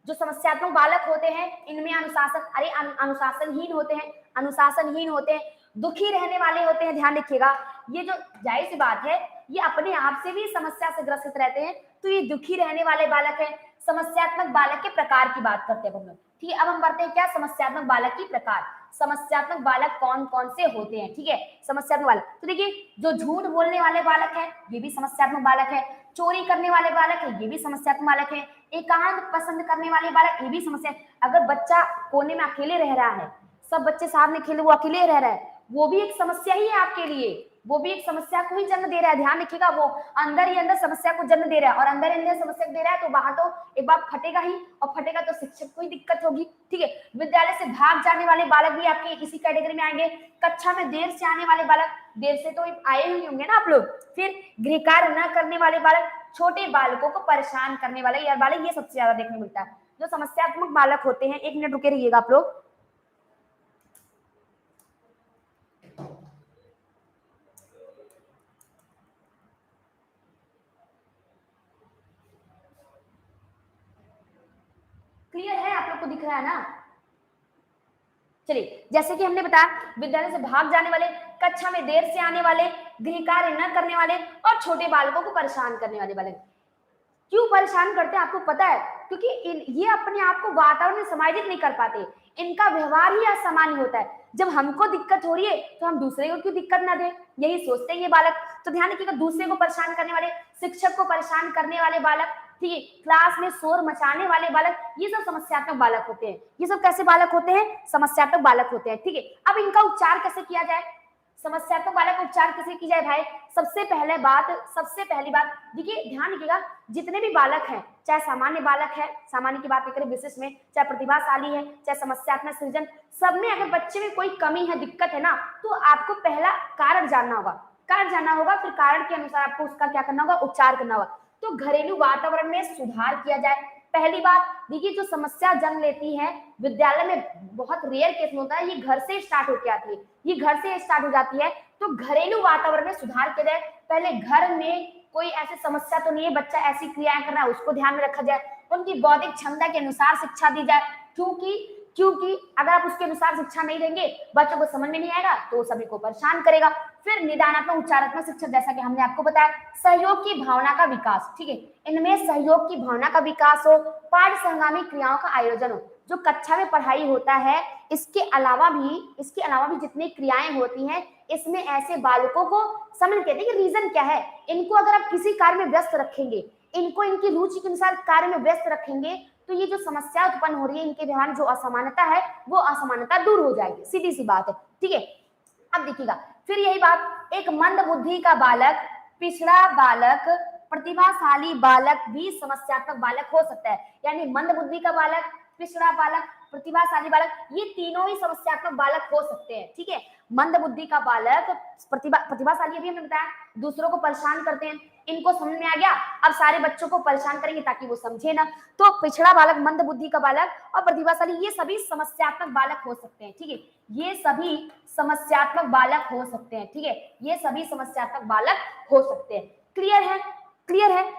जो समस्यात्मक बालक होते हैं इनमें अनुशासन, अरे अनुशासनहीन होते हैं, अनुशासनहीन होते हैं, दुखी रहने वाले होते हैं, ध्यान रखिएगा। ये जो जाहिर सी बात है, ये अपने आप से भी समस्या से ग्रसित रहते हैं, तो ये दुखी रहने वाले बालक हैं। समस्यात्मक बालक के प्रकार की बात करते हैं हम लोग, ठीक है। अब हम बढ़ते हैं क्या? समस्यात्मक बालक की प्रकार। समस्यात्मक बालक कौन कौन से होते हैं, ठीक है। समस्यात्मक बालक, तो देखिए जो झूठ बोलने वाले बालक है ये भी समस्यात्मक बालक है। चोरी करने वाले बालक है, ये भी समस्यात्मक बालक है। एकांत पसंद करने वाले बालक, ये भी समस्या है। अगर बच्चा कोने में अकेले रह रहा है, सब बच्चे साथ में खेले, वो अकेले रह रहा है, वो भी एक समस्या ही है आपके लिए, वो भी एक समस्या को ही जन्म दे रहा है। ध्यान रखिएगा, वो अंदर ही अंदर समस्या को जन्म दे रहा है, और अंदर ही अंदर समस्या को दे रहा है तो बाहर तो एक बार फटेगा ही, और फटेगा तो शिक्षक को ही दिक्कत होगी। ठीक है, विद्यालय से भाग जाने वाले बालक भी आपके इसी कैटेगरी में आएंगे। कक्षा में देर से आने वाले बालक, देर से तो आए ही होंगे ना आप लोग। फिर गृह कार्य न करने वाले बालक, छोटे बालकों को परेशान करने वाले यार बालक, ये सबसे ज्यादा देखने को मिलता है जो समस्यात्मक बालक होते हैं। 1 मिनट रुके रहिएगा आप लोग। क्लियर है, आप लोग को दिख रहा है ना? चलिए, जैसे कि हमने बताया, विद्यालय से भाग जाने वाले, कक्षा में देर से आने वाले, गृह कार्य न करने वाले, और छोटे बालकों को परेशान करने वाले बालक। क्यों परेशान करते हैं आपको पता है? क्योंकि ये अपने आप को वातावरण में समायोजित नहीं कर पाते, इनका व्यवहार ही असामान्य होता है। जब हमको दिक्कत हो रही है तो हम दूसरे को क्यों दिक्कत ना दे, यही सोचते हैं ये बालक। तो ध्यान रखिएगा, दूसरे को परेशान करने वाले, शिक्षक को परेशान करने वाले बालक, ठीक है, क्लास में शोर मचाने वाले बालक, ये सब समस्यात्मक बालक होते हैं। ये सब कैसे बालक होते हैं? समस्यात्मक बालक होते हैं। ठीक है, अब इनका उपचार कैसे किया जाए? समस्यात्मक बालक का उपचार कैसे की जाए भाई? सबसे पहली बात देखिए, ध्यान रखिएगा, जितने भी बालक हैं, चाहे सामान्य बालक है, सामान्य की बात करें विशिष्ट में, चाहे प्रतिभाशाली है, चाहे समस्यात्मक सृजन, सब में अगर बच्चे में कोई कमी है, दिक्कत है ना, तो आपको पहला कारण जानना होगा, फिर कारण के अनुसार आपको उसका क्या करना होगा? उपचार करना होगा। तो घरेलू वातावरण में सुधार किया जाए। पहली बात देखिए, जो समस्या जन्म लेती है विद्यालय में, बहुत रेयर केस में होता है, ये घर से स्टार्ट होकर आती है, ये घर से स्टार्ट हो जाती है। तो घरेलू वातावरण में सुधार किया जाए। पहले घर में कोई ऐसी समस्या तो नहीं है, बच्चा ऐसी क्रियाएं कर रहा है, उसको ध्यान में रखा जाए। उनकी बौद्धिक क्षमता के अनुसार शिक्षा दी जाए, क्योंकि अगर आप उसके अनुसार शिक्षा नहीं देंगे, बच्चों को समझ में नहीं आएगा तो वो सभी को परेशान करेगा। फिर निदानात्मक उपचारात्मक शिक्षा, जैसा कि हमने आपको बताया, सहयोग की भावना का विकास। ठीक है, इनमें सहयोग की भावना का विकास हो, पाठ्य संगामी क्रियाओं का आयोजन हो। जो कक्षा में पढ़ाई होता है, इसके अलावा भी जितनी क्रियाएं होती हैं, इसमें ऐसे बालकों को समझ के देखिए रीजन क्या है। इनको अगर आप किसी कार्य में व्यस्त रखेंगे, इनको इनकी रुचि के अनुसार कार्य में व्यस्त रखेंगे, तो ये जो समस्या उत्पन्न हो रही है, इनके व्यवहार जो असमानता है, वो असमानता दूर हो जाएगी, सीधी सी बात है। ठीक है, अब देखिएगा, फिर यही बात, एक मंद बुद्धि का बालक, पिछड़ा बालक, प्रतिभाशाली बालक भी समस्यात्मक बालक हो सकता है। यानी मंद बुद्धि का बालक, पिछड़ा बालक, प्रतिभाशाली बालक, ये तीनों ही समस्यात्मक बालक हो सकते हैं। ठीक है, मंद बुद्धि का बालक, प्रतिभाशाली अभी हमने बताया, दूसरों को परेशान करते हैं, इनको समझ में आ गया, अब सारे बच्चों को परेशान करेंगे ताकि वो समझे ना। तो पिछड़ा बालक, मंद बुद्धि का बालक और प्रतिभाशाली, ये सभी समस्यात्मक बालक हो सकते हैं। ठीक है, ये सभी समस्यात्मक बालक हो सकते हैं। ठीक है, ये सभी समस्यात्मक बालक हो सकते हैं। क्लियर है?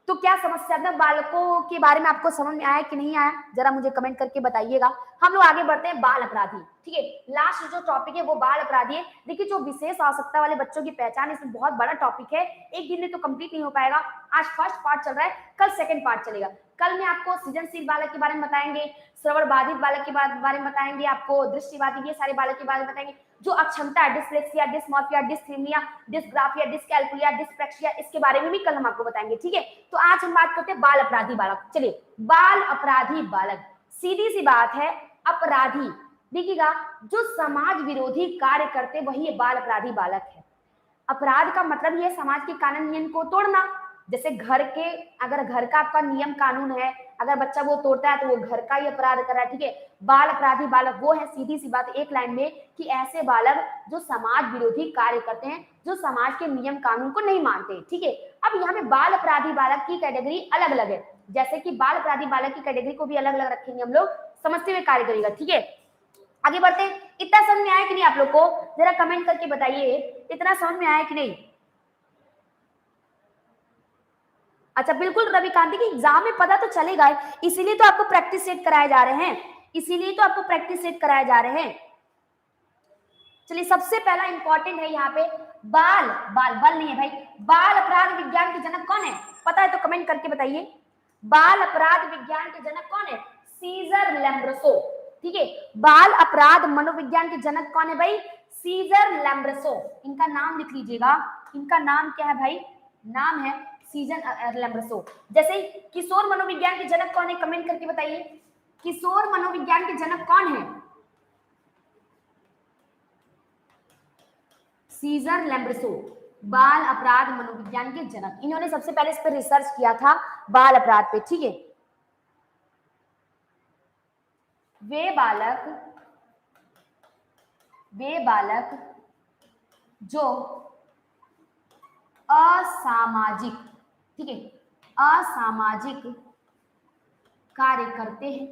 तो क्या समस्यात्मक बालकों के बारे में आपको समझ में आया कि नहीं आया, जरा मुझे कमेंट करके बताइएगा। हम लोग आगे बढ़ते हैं, बाल अपराधी। ठीक है, लास्ट जो टॉपिक है वो बाल अपराधी है। देखिए, जो विशेष आवश्यकता वाले बच्चों की पहचान, इसमें बहुत बड़ा टॉपिक है, एक दिन में तो कंप्लीट नहीं हो पाएगा। आज फर्स्ट पार्ट चल रहा है, कल सेकंड पार्ट चलेगा। कल में आपको सृजनशील बालक के बारे में बताएंगे, श्रवण बाधित बालक के बारे में बताएंगे, आपको दृष्टिबाधित, ये सारे बालक के बारे में बताएंगे। जो अक्षमता है, dyslexia, dysmorphia, dysthymia, dysgraphia, dyscalculia, dyspraxia, इसके बारे में भी कल हम आपको बताएंगे। ठीक है, तो आज हम बात करते हैं बाल अपराधी बालक। चलिए, बाल अपराधी बालक, सीधी सी बात है, अपराधी देखिएगा, जो समाज विरोधी कार्य करते वही बाल अपराधी बालक है। अपराध का मतलब ये समाज के कानून नियम को तोड़ना। जैसे अगर घर का आपका नियम कानून है, अगर बच्चा वो तोड़ता है तो वो घर का ही अपराध कर रहा है। ठीक है, बाल अपराधी बालक वो है, सीधी सी बात एक लाइन में, कि ऐसे बालक जो समाज विरोधी कार्य करते हैं, जो समाज के नियम कानून को नहीं मानते। ठीक है, अब यहाँ पे बाल अपराधी बालक की कैटेगरी अलग अलग है, जैसे कि बाल अपराधी बालक की कैटेगरी को भी अलग अलग रखेंगे हम लोग, समझते हुए कार्य करेगा। ठीक है, आगे बढ़ते हैं। इतना समझ में आया कि नहीं आप लोग को? जरा कमेंट करके बताइए, इतना समझ में आया कि नहीं? अच्छा, बिल्कुल रविकांत की एग्जाम में पता तो चलेगा, इसीलिए तो आपको प्रैक्टिस सेट कराए जा रहे हैं, चलिए, सबसे पहला इंपॉर्टेंट है यहाँ पे, बाल नहीं है भाई, बाल अपराध विज्ञान के जनक कौन है? पता है तो कमेंट करके बताइए। बाल अपराध विज्ञान के जनक कौन है? सीजर लैम्ब्रोसो। ठीक है, बाल अपराध मनोविज्ञान के जनक कौन है भाई? सीजर लैम्ब्रोसो। इनका नाम लिख लीजिएगा, इनका नाम क्या है भाई? नाम है सीजर लैम्ब्रेसो। जैसे किशोर मनोविज्ञान के जनक कौन है, कमेंट करके बताइए, किशोर मनोविज्ञान के जनक कौन है? सीजर लैम्ब्रेसो, बाल अपराध मनोविज्ञान के जनक। इन्होंने सबसे पहले इस पर रिसर्च किया था, बाल अपराध पे, ठीक है। वे बालक जो असामाजिक, ठीक है, असामाजिक कार्य करते हैं,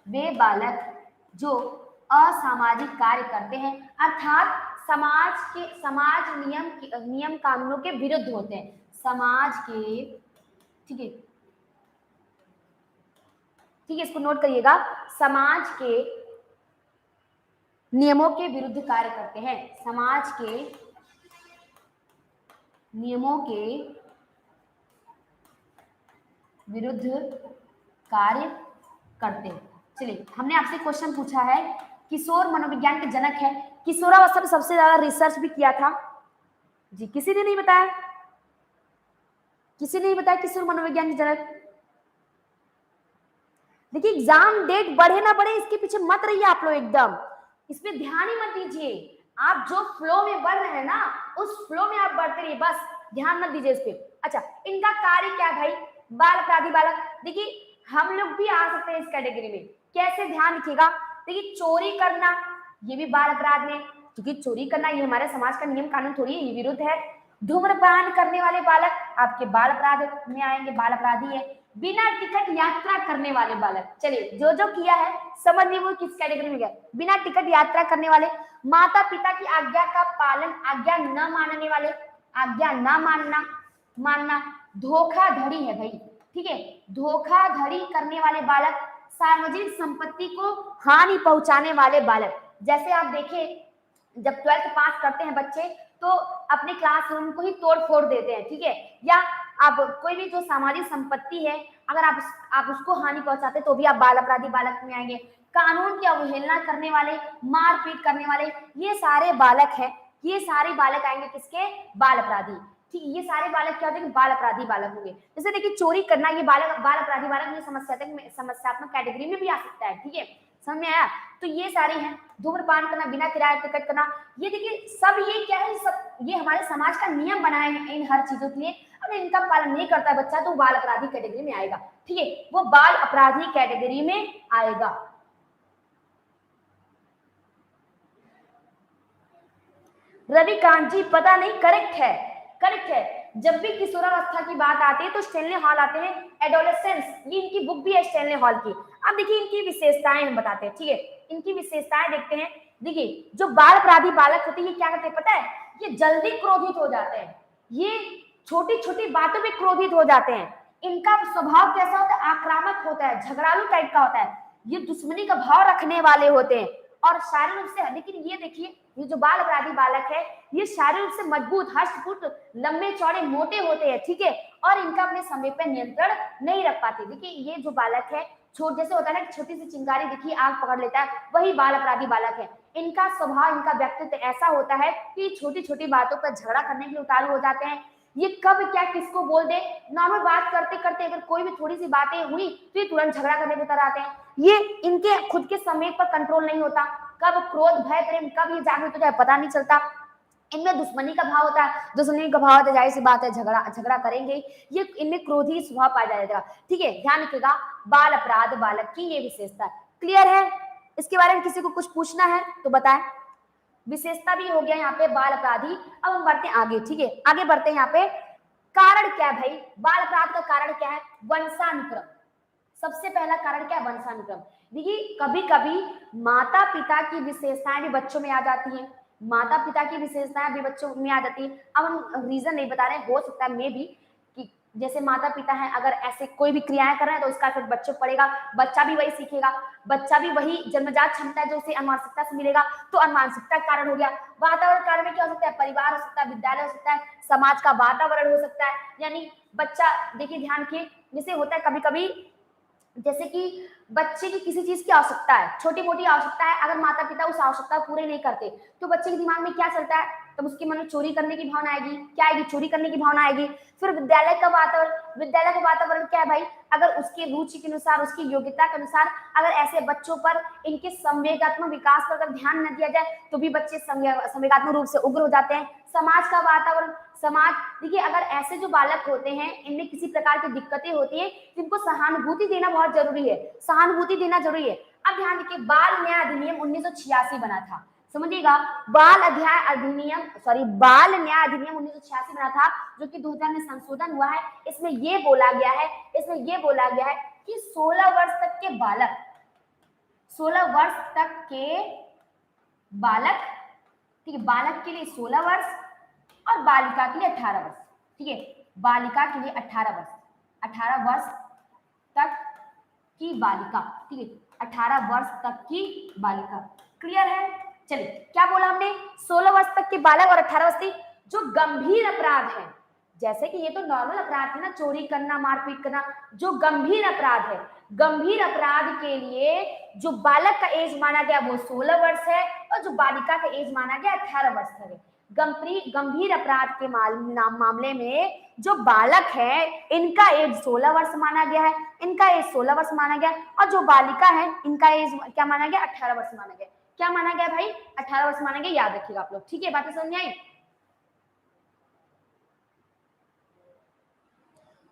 वे बालक जो असामाजिक कार्य करते हैं, अर्थात समाज नियम कानूनों के विरुद्ध होते हैं, समाज के, ठीक है, ठीक है, इसको नोट करिएगा, समाज के नियमों के विरुद्ध कार्य करते हैं, समाज के नियमों के विरुद्ध कार्य करते हैं। चलिए, हमने आपसे क्वेश्चन पूछा है, किशोर मनोविज्ञान के जनक है, किशोरावस्था पे सबसे ज्यादा रिसर्च भी किया था जी, किसी ने नहीं बताया, किसी ने नहीं बताया किशोर मनोविज्ञान के जनक। देखिए, एग्जाम डेट बढ़े ना बढ़े इसके पीछे मत रहिए आप लोग, एकदम इस पे ध्यान ही मत दीजिए, आप जो फ्लो में बढ़ रहे हैं ना उस फ्लो में आप बढ़ते रहिए, बस ध्यान मत दीजिए इस पे। अच्छा, इनका कार्य क्या भाई, बाल अपराधी बालक। देखिए, हम लोग भी आ सकते हैं इस कैटेगरी में, कैसे, ध्यान रखिएगा। देखिए, चोरी करना ये भी बाल अपराध में, क्योंकि चोरी करना ये हमारे समाज का नियम कानून थोड़ी है, ये विरुद्ध है। धूम्रपान करने वाले बालक आपके बाल अपराध में आएंगे, बाल अपराधी है। बिना टिकट यात्रा करने वाले बालक, चलिए जो जो किया है समझिए वो किस कैटेगरी में गया। बिना टिकट यात्रा करने वाले, माता पिता की आज्ञा का पालन, आज्ञा न मानने वाले, आज्ञा न मानना धोखाधड़ी है भाई, ठीक है, धोखाधड़ी करने वाले बालक, सार्वजनिक संपत्ति को हानि पहुंचाने वाले बालक। जैसे आप देखें, जब 12th पास करते हैं बच्चे तो अपने क्लासरूम को ही तोड़ फोड़ देते हैं, ठीक है, या आप कोई भी जो सामाजिक संपत्ति है अगर आप उसको हानि पहुंचाते तो भी आप बाल अपराधी बालक में आएंगे। कानून की अवहेलना करने वाले, मारपीट करने वाले, ये सारे बालक हैं, ये सारे बालक आएंगे किसके, बाल अपराधी, ठीक, ये सारे बालक क्या हो जाएंगे, बाल अपराधी बालक होंगे। जैसे देखिए, चोरी करना ये बाल अपराधी बालक ये समस्यात्मक कैटेगरी में भी आ सकता है, ठीक है, समझ में आया। तो ये सारे हैं, धूम्रपान करना, बिना किराए टिकट करना, ये देखिए सब ये क्या है, सब ये हमारे समाज का नियम बनाए हैं इन हर चीजों के लिए। अगर इनका पालन नहीं करता है बच्चा तो बाल अपराधी कैटेगरी में आएगा, ठीक है, वो बाल अपराधी कैटेगरी में आएगा। रविकांत जी पता नहीं, करेक्ट है, करेक्ट है। जब भी किशोरावस्था की बात आती है तो स्टैनले हॉल आते हैं, एडोलेसेंस, ये इनकी बुक भी है स्टैनले हॉल की। अब देखिए इनकी विशेषताएं हम बताते हैं, ठीक है, इनकी विशेषताएं देखते हैं। देखिए, जो बाल अपराधी बालक होते हैं ये क्या करते हैं पता है, ये जल्दी क्रोधित हो जाते हैं, ये छोटी छोटी बातों पे क्रोधित हो जाते हैं। इनका स्वभाव कैसा होता है, आक्रामक होता है, झगड़ालू टाइप का होता है, ये दुश्मनी का भाव रखने वाले होते हैं और शारीरिक रूप से, लेकिन ये देखिए ये जो बाल अपराधी बालक है ये शारीरिक रूप से मजबूत, हष्ट-पुष्ट, लंबे चौड़े, मोटे होते हैं, ठीक है, और इनका अपने समय पर नियंत्रण नहीं रख पाते। देखिए, ये जो बालक है, छोट जैसे होता है ना, छोटी सी चिंगारी दिखी आग पकड़ लेता है, वही बाल अपराधी बालक है। इनका स्वभाव, इनका व्यक्तित्व ऐसा होता है कि छोटी छोटी बातों पर झगड़ा करने के लिए उतारू हो जाते हैं। ये कब क्या किसको बोल दे, नॉर्मल बात करते करते अगर कोई भी थोड़ी सी बातें हुई तो ये तुरंत झगड़ा करने पे उतर आते हैं। ये इनके खुद के समय पर कंट्रोल नहीं होता, कब क्रोध, भय, प्रेम, कब ये जागृत हो जाए पता नहीं चलता। इनमें दुश्मनी का भाव होता है, दुश्मनी का भाव होता है, जाहिर सी बात है झगड़ा करेंगे। ये इनमें क्रोधी स्वभाव पाया जाएगा, ठीक है, ध्यान रखिएगा, बाल अपराध बालक की ये विशेषता। क्लियर है? इसके बारे में किसी को कुछ पूछना है तो बताएं। विशेषता भी हो गया यहाँ पे बाल अपराधी। अब हम बढ़ते हैं आगे, ठीक है, आगे बढ़ते हैं। यहाँ पे कारण क्या है भाई, बाल अपराध का कारण क्या है, वंशानुक्रम। सबसे पहला कारण क्या है, वंशानुक्रम। देखिए, कभी कभी माता पिता की विशेषताएं भी बच्चों में आ जाती हैं, माता पिता की विशेषताएं भी बच्चों में आ जाती है। अब हम रीजन नहीं बता रहे, हो सकता है मे भी कि जैसे माता पिता हैं अगर ऐसे कोई भी क्रियाएं कर रहे हैं तो उसका इफेक्ट बच्चों पर पड़ेगा, बच्चा भी वही सीखेगा, बच्चा भी वही जन्मजात क्षमता है जो उसे अनुवांशिकता से मिलेगा, तो अनुवांशिकता कारण हो गया। वातावरण कारण में क्या हो सकता है, परिवार हो सकता है, विद्यालय हो सकता है, समाज का वातावरण हो सकता है। यानी बच्चा, देखिए ध्यान रखिए, जैसे होता है कभी कभी, जैसे कि बच्चे की किसी चीज की आवश्यकता है, छोटी मोटी आवश्यकता है, अगर माता पिता उस आवश्यकता पूरे नहीं करते तो बच्चे के दिमाग में क्या चलता है, तब उसके मन में चोरी करने की भावना आएगी। क्या आएगी? चोरी करने की भावना आएगी। फिर विद्यालय का वातावरण क्या है भाई? अगर उसके रुचि के अनुसार, उसकी योग्यता के अनुसार अगर ऐसे बच्चों पर इनके संवेगात्मक विकास पर अगर ध्यान न दिया जाए तो भी बच्चे संवेगात्मक रूप से उग्र हो जाते हैं। समाज का वातावरण, समाज देखिए, अगर ऐसे जो बालक होते हैं इनमें किसी प्रकार की दिक्कतें होती है तो इनको सहानुभूति देना बहुत जरूरी है, सहानुभूति देना जरूरी है। अब ध्यान रखिए, बाल न्याय अधिनियम 1986 बना था, समझिएगा। बाल न्याय अधिनियम 1986 बना था, जो कि 2000 में संशोधन हुआ है। इसमें ये बोला गया है कि 16 वर्ष तक के बालक, 16 वर्ष तक के बालक, ठीक है, बालक के लिए 16 वर्ष और बालिका के लिए 18 वर्ष, ठीक है, बालिका के लिए 18 वर्ष, 18 वर्ष तक की बालिका, ठीक है, 18 वर्ष तक की बालिका। क्लियर है? चलिए, क्या बोला हमने? 16 वर्ष तक के बालक और 18 वर्ष तक जो गंभीर अपराध है, जैसे कि ये तो नॉर्मल अपराध है ना, चोरी करना, मारपीट करना, जो गंभीर अपराध है, गंभीर अपराध के लिए जो बालक का एज माना गया वो 16 वर्ष है और जो बालिका का एज माना गया 18 वर्ष है। गंभीर अपराध के मामले में जो बालक है इनका एज 16 वर्ष माना गया है, इनका एज 16 वर्ष माना गया, और जो बालिका है इनका एज क्या माना गया? 18 वर्ष माना गया। क्या माना गया भाई? 18 वर्ष माना गया, याद रखिएगा आप लोग, ठीक है? बातें समझ में आई?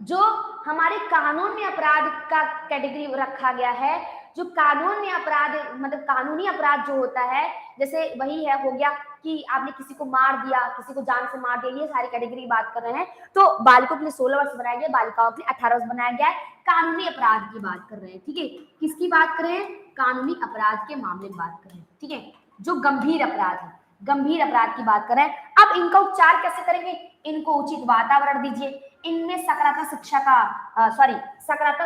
जो हमारे कानून में अपराध का कैटेगरी रखा गया है, जो कानून में अपराध मतलब कानूनी अपराध जो होता है, जैसे वही है, हो गया कि आपने किसी को मार दिया, किसी को जान से मार दिया, ये सारी कैटेगरी की बात कर रहे हैं। तो बालकों के लिए 16 वर्ष बनाया गया, बालिकाओं के लिए 18 वर्ष बनाया गया है। कानूनी अपराध की बात कर रहे हैं, ठीक है? किसकी बात कर रहे हैं? कानूनी अपराध के मामले में बात कर रहे हैं, ठीक है, जो गंभीर अपराध है, गंभीर अपराध की बात कर रहे हैं। अब इनका उपचार कैसे करेंगे? इनको उचित वातावरण दीजिए। इनमें सकारात्मक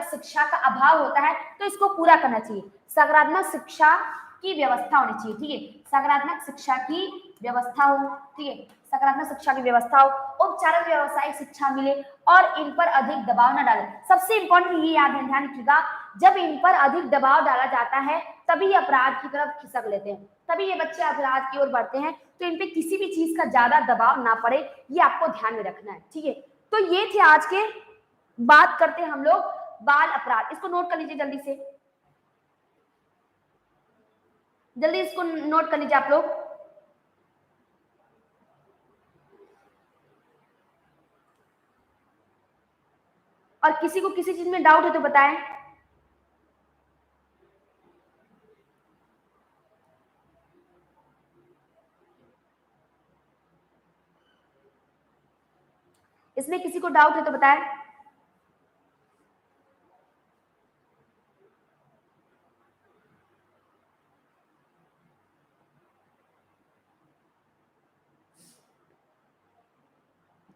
शिक्षा का अभाव होता है, तो इसको पूरा करना चाहिए। सकारात्मक शिक्षा की व्यवस्था होनी चाहिए, ठीक है, सकारात्मक शिक्षा की व्यवस्था हो, ठीक है, सकारात्मक शिक्षा की व्यवस्था हो, औपचारिक व्यावसायिक शिक्षा मिले और इन पर अधिक दबाव न डाले। सबसे इंपॉर्टेंट ये याद ध्यान रखिएगा, जब इन पर अधिक दबाव डाला जाता है तभी ये अपराध की तरफ खिसक लेते हैं, तभी ये बच्चे अपराध की ओर बढ़ते हैं। तो इन पे किसी भी चीज का ज्यादा दबाव ना पड़े, ये आपको ध्यान में रखना है, ठीक है? तो ये थे आज के, बात करते हैं हम लोग बाल अपराध। इसको नोट कर लीजिए जल्दी से, जल्दी इसको नोट कर लीजिए आप लोग। और किसी को किसी चीज में डाउट है तो बताएं। इसमें किसी को डाउट है तो बताएं।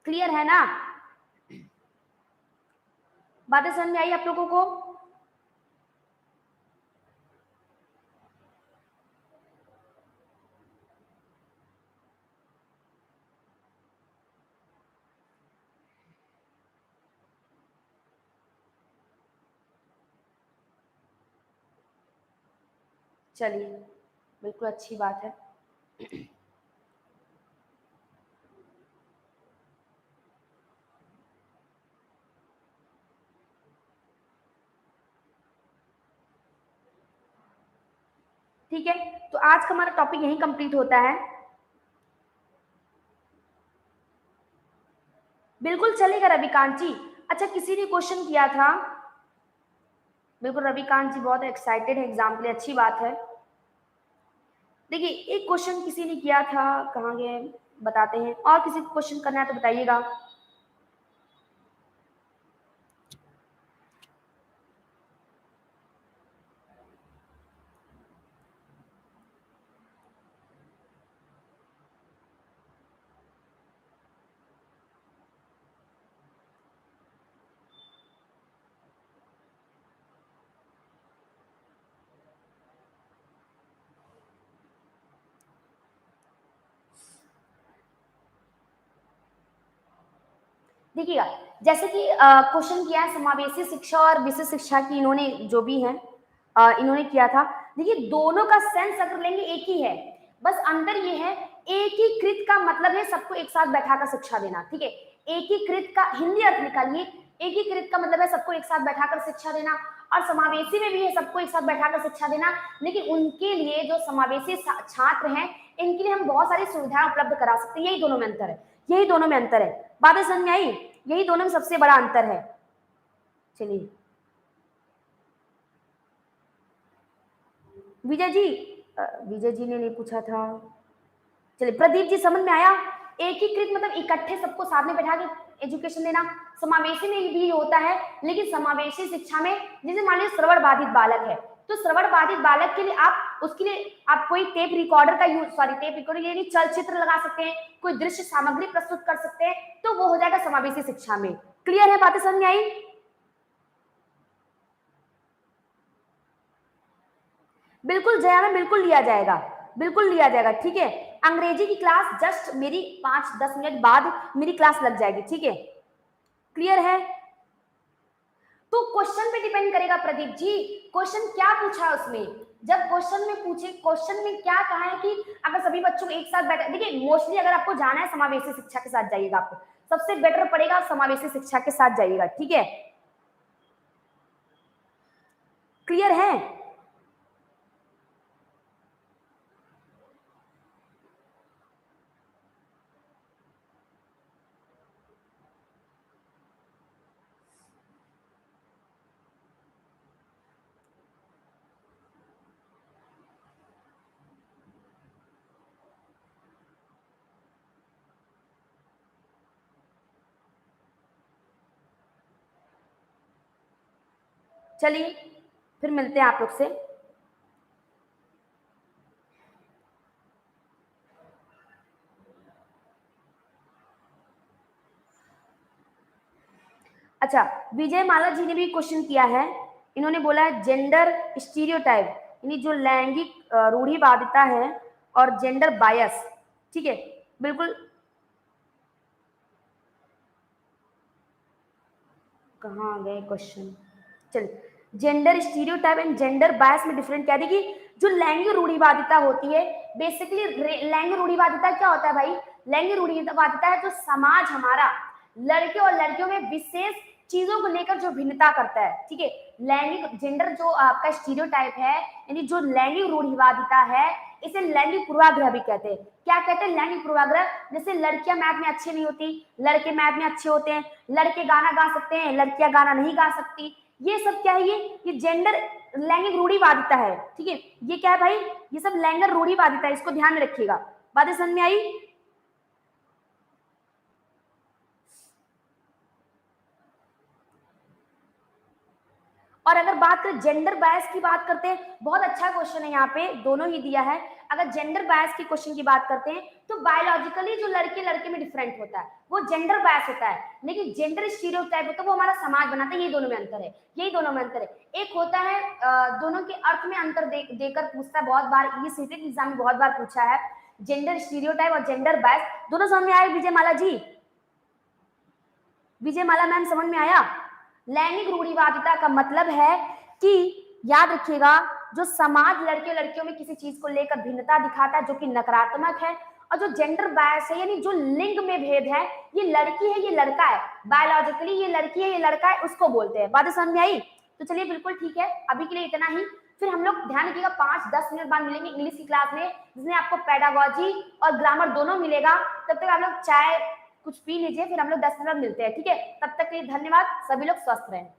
क्लियर है ना? बातें समझ में आई आप लोगों को? चलिए, बिल्कुल अच्छी बात है। ठीक है, तो आज का हमारा टॉपिक यही कंप्लीट होता है। बिल्कुल चलेगा रविकांत जी। अच्छा, किसी ने क्वेश्चन किया था, बिल्कुल रविकांत जी बहुत एक्साइटेड है एग्जाम के लिए, अच्छी बात है। देखिए, एक क्वेश्चन किसी ने किया था, कहाँ गए बताते हैं, और किसी को क्वेश्चन करना है तो बताइएगा। देखिएगा, जैसे कि क्वेश्चन किया है समावेशी शिक्षा और विशेष शिक्षा की, इन्होंने जो भी है इन्होंने किया था। देखिए, दोनों का सेंस अगर लेंगे एक ही है, बस अंतर ये है एकीकृत का मतलब है सबको एक साथ बैठाकर शिक्षा देना, ठीक है। एकीकृत का हिंदी अर्थ निकालिए। एकीकृत का मतलब है सबको एक साथ बैठाकर शिक्षा देना, और समावेशी में भी है सबको एक साथ बैठाकर शिक्षा देना। लेकिन उनके लिए जो समावेशी छात्र हैं, इनके लिए हम बहुत सारी सुविधाएं उपलब्ध करा सकते हैं। यही दोनों में अंतर है, यही दोनों में अंतर है। बातें समझ में आई? यही दोनों में सबसे बड़ा अंतर है। चलिए विजय जी, विजय जी ने नहीं पूछा था। चलिए प्रदीप जी, समझ में आया? एकीकृत मतलब इकट्ठे सबको साथ में बैठा के एजुकेशन देना। समावेशी में भी होता है, लेकिन समावेशी शिक्षा में जैसे मान लीजिए श्रवण बाधित बालक है, तो श्रवण बाधित बालक के लिए आप उसके लिए आप कोई टेप रिकॉर्डर का यूज, सॉरी टेप रिकॉर्डर यानी चलचित्र लगा सकते हैं, कोई दृश्य सामग्री प्रस्तुत कर सकते हैं, तो वो हो जाएगा समावेशी शिक्षा में। क्लियर है? बातें समझ में आई? बिल्कुल जया में बिल्कुल लिया जाएगा, बिल्कुल लिया जाएगा, ठीक है। अंग्रेजी की क्लास जस्ट मेरी 5-10 मिनट बाद मेरी क्लास लग जाएगी, ठीक है। क्लियर है? तो क्वेश्चन पे डिपेंड करेगा प्रदीप जी, क्वेश्चन क्या पूछा है उसमें। जब क्वेश्चन में पूछे, क्वेश्चन में क्या कहा है कि अगर सभी बच्चों को एक साथ बैठा, देखिए मोस्टली अगर आपको जाना है समावेशी शिक्षा के साथ जाइएगा, आपको सबसे बेटर पड़ेगा समावेशी शिक्षा के साथ जाइएगा, ठीक है। क्लियर है? चलिए फिर मिलते हैं आप लोग से। अच्छा, विजय माला जी ने भी क्वेश्चन किया है। इन्होंने बोला है जेंडर स्टीरियोटाइप यानी जो लैंगिक रूढ़िवादिता है और जेंडर बायस, ठीक है। बिल्कुल, कहाँ गए क्वेश्चन? चलिए, gender stereotype and gender bias में डिफरेंट क्या देखिए, जो लैंगिक रूढ़िवादिता होती है, बेसिकली लैंगिक रूढ़िवादिता क्या होता है भाई? लैंगिक रूढ़िवादिता है जो समाज हमारा लड़के और लड़कियों में विशेष चीजों को लेकर जो भिन्नता करता है, ठीक है। लैंगिक जेंडर जो आपका स्टीरियोटाइप है, यानी जो लैंगिक रूढ़िवादिता है, इसे लैंगिक पूर्वाग्रह भी कहते हैं। क्या कहते हैं? लैंगिक पूर्वाग्रह। जैसे लड़कियां मैथ में अच्छी नहीं होती, लड़के मैथ में अच्छे होते हैं, लड़के गाना गा सकते हैं, लड़कियां गाना नहीं गा सकती। ये सब क्या है? ये जेंडर लैंगिक रूढ़िवादिता है, ठीक है। ये क्या है भाई? ये सब लैंगिक रूढ़िवादिता है, इसको ध्यान में रखिएगा। बातें समझ में आई? और अगर बात करें जेंडर बायस की बात करते हैं, बहुत अच्छा क्वेश्चन है, यहाँ पे दोनों ही दिया है। अगर जेंडर बायस की क्वेश्चन की बात करते हैं, तो बायोलॉजिकली जो लड़के लड़के में डिफरेंट होता है वो जेंडर बायस होता है, लेकिन जेंडर स्टीरियोटाइप होता है वो हमारा समाज बनाता है। यही दोनों में अंतर है, यही दोनों में अंतर है। एक होता है दोनों के अर्थ में अंतर देकर पूछता है, बहुत बार ये सीटेट एग्जाम में बहुत बार पूछा है, जेंडर स्टीरियोटाइप और जेंडर बायस दोनों समझ में आए विजय माला जी? विजय माला मैम समझ में आया? लैंगिक रूढ़िवादिता का मतलब है कि याद रखिएगा, जो समाज लड़के लड़कियों में किसी चीज को लेकर भिन्नता दिखाता है जो कि नकारात्मक है, और जो जेंडर बायस है यानी जो लिंग में भेद है, ये लड़की है ये लड़का है, बायोलॉजिकली ये लड़की है ये लड़का है, उसको बोलते हैं। बातें समझ में आई? तो चलिए बिल्कुल ठीक है, अभी के लिए इतना ही। फिर हम लोग ध्यान रखिएगा 5-10 मिनट बाद मिलेंगे इंग्लिश की क्लास में, जिसमें आपको पेडागोजी और ग्रामर दोनों मिलेगा। तब तक आप लोग चाय कुछ पी लीजिए, फिर हम लोग 10 मिनट मिलते हैं, ठीक है। तब तक के लिए धन्यवाद, सभी लोग स्वस्थ रहें।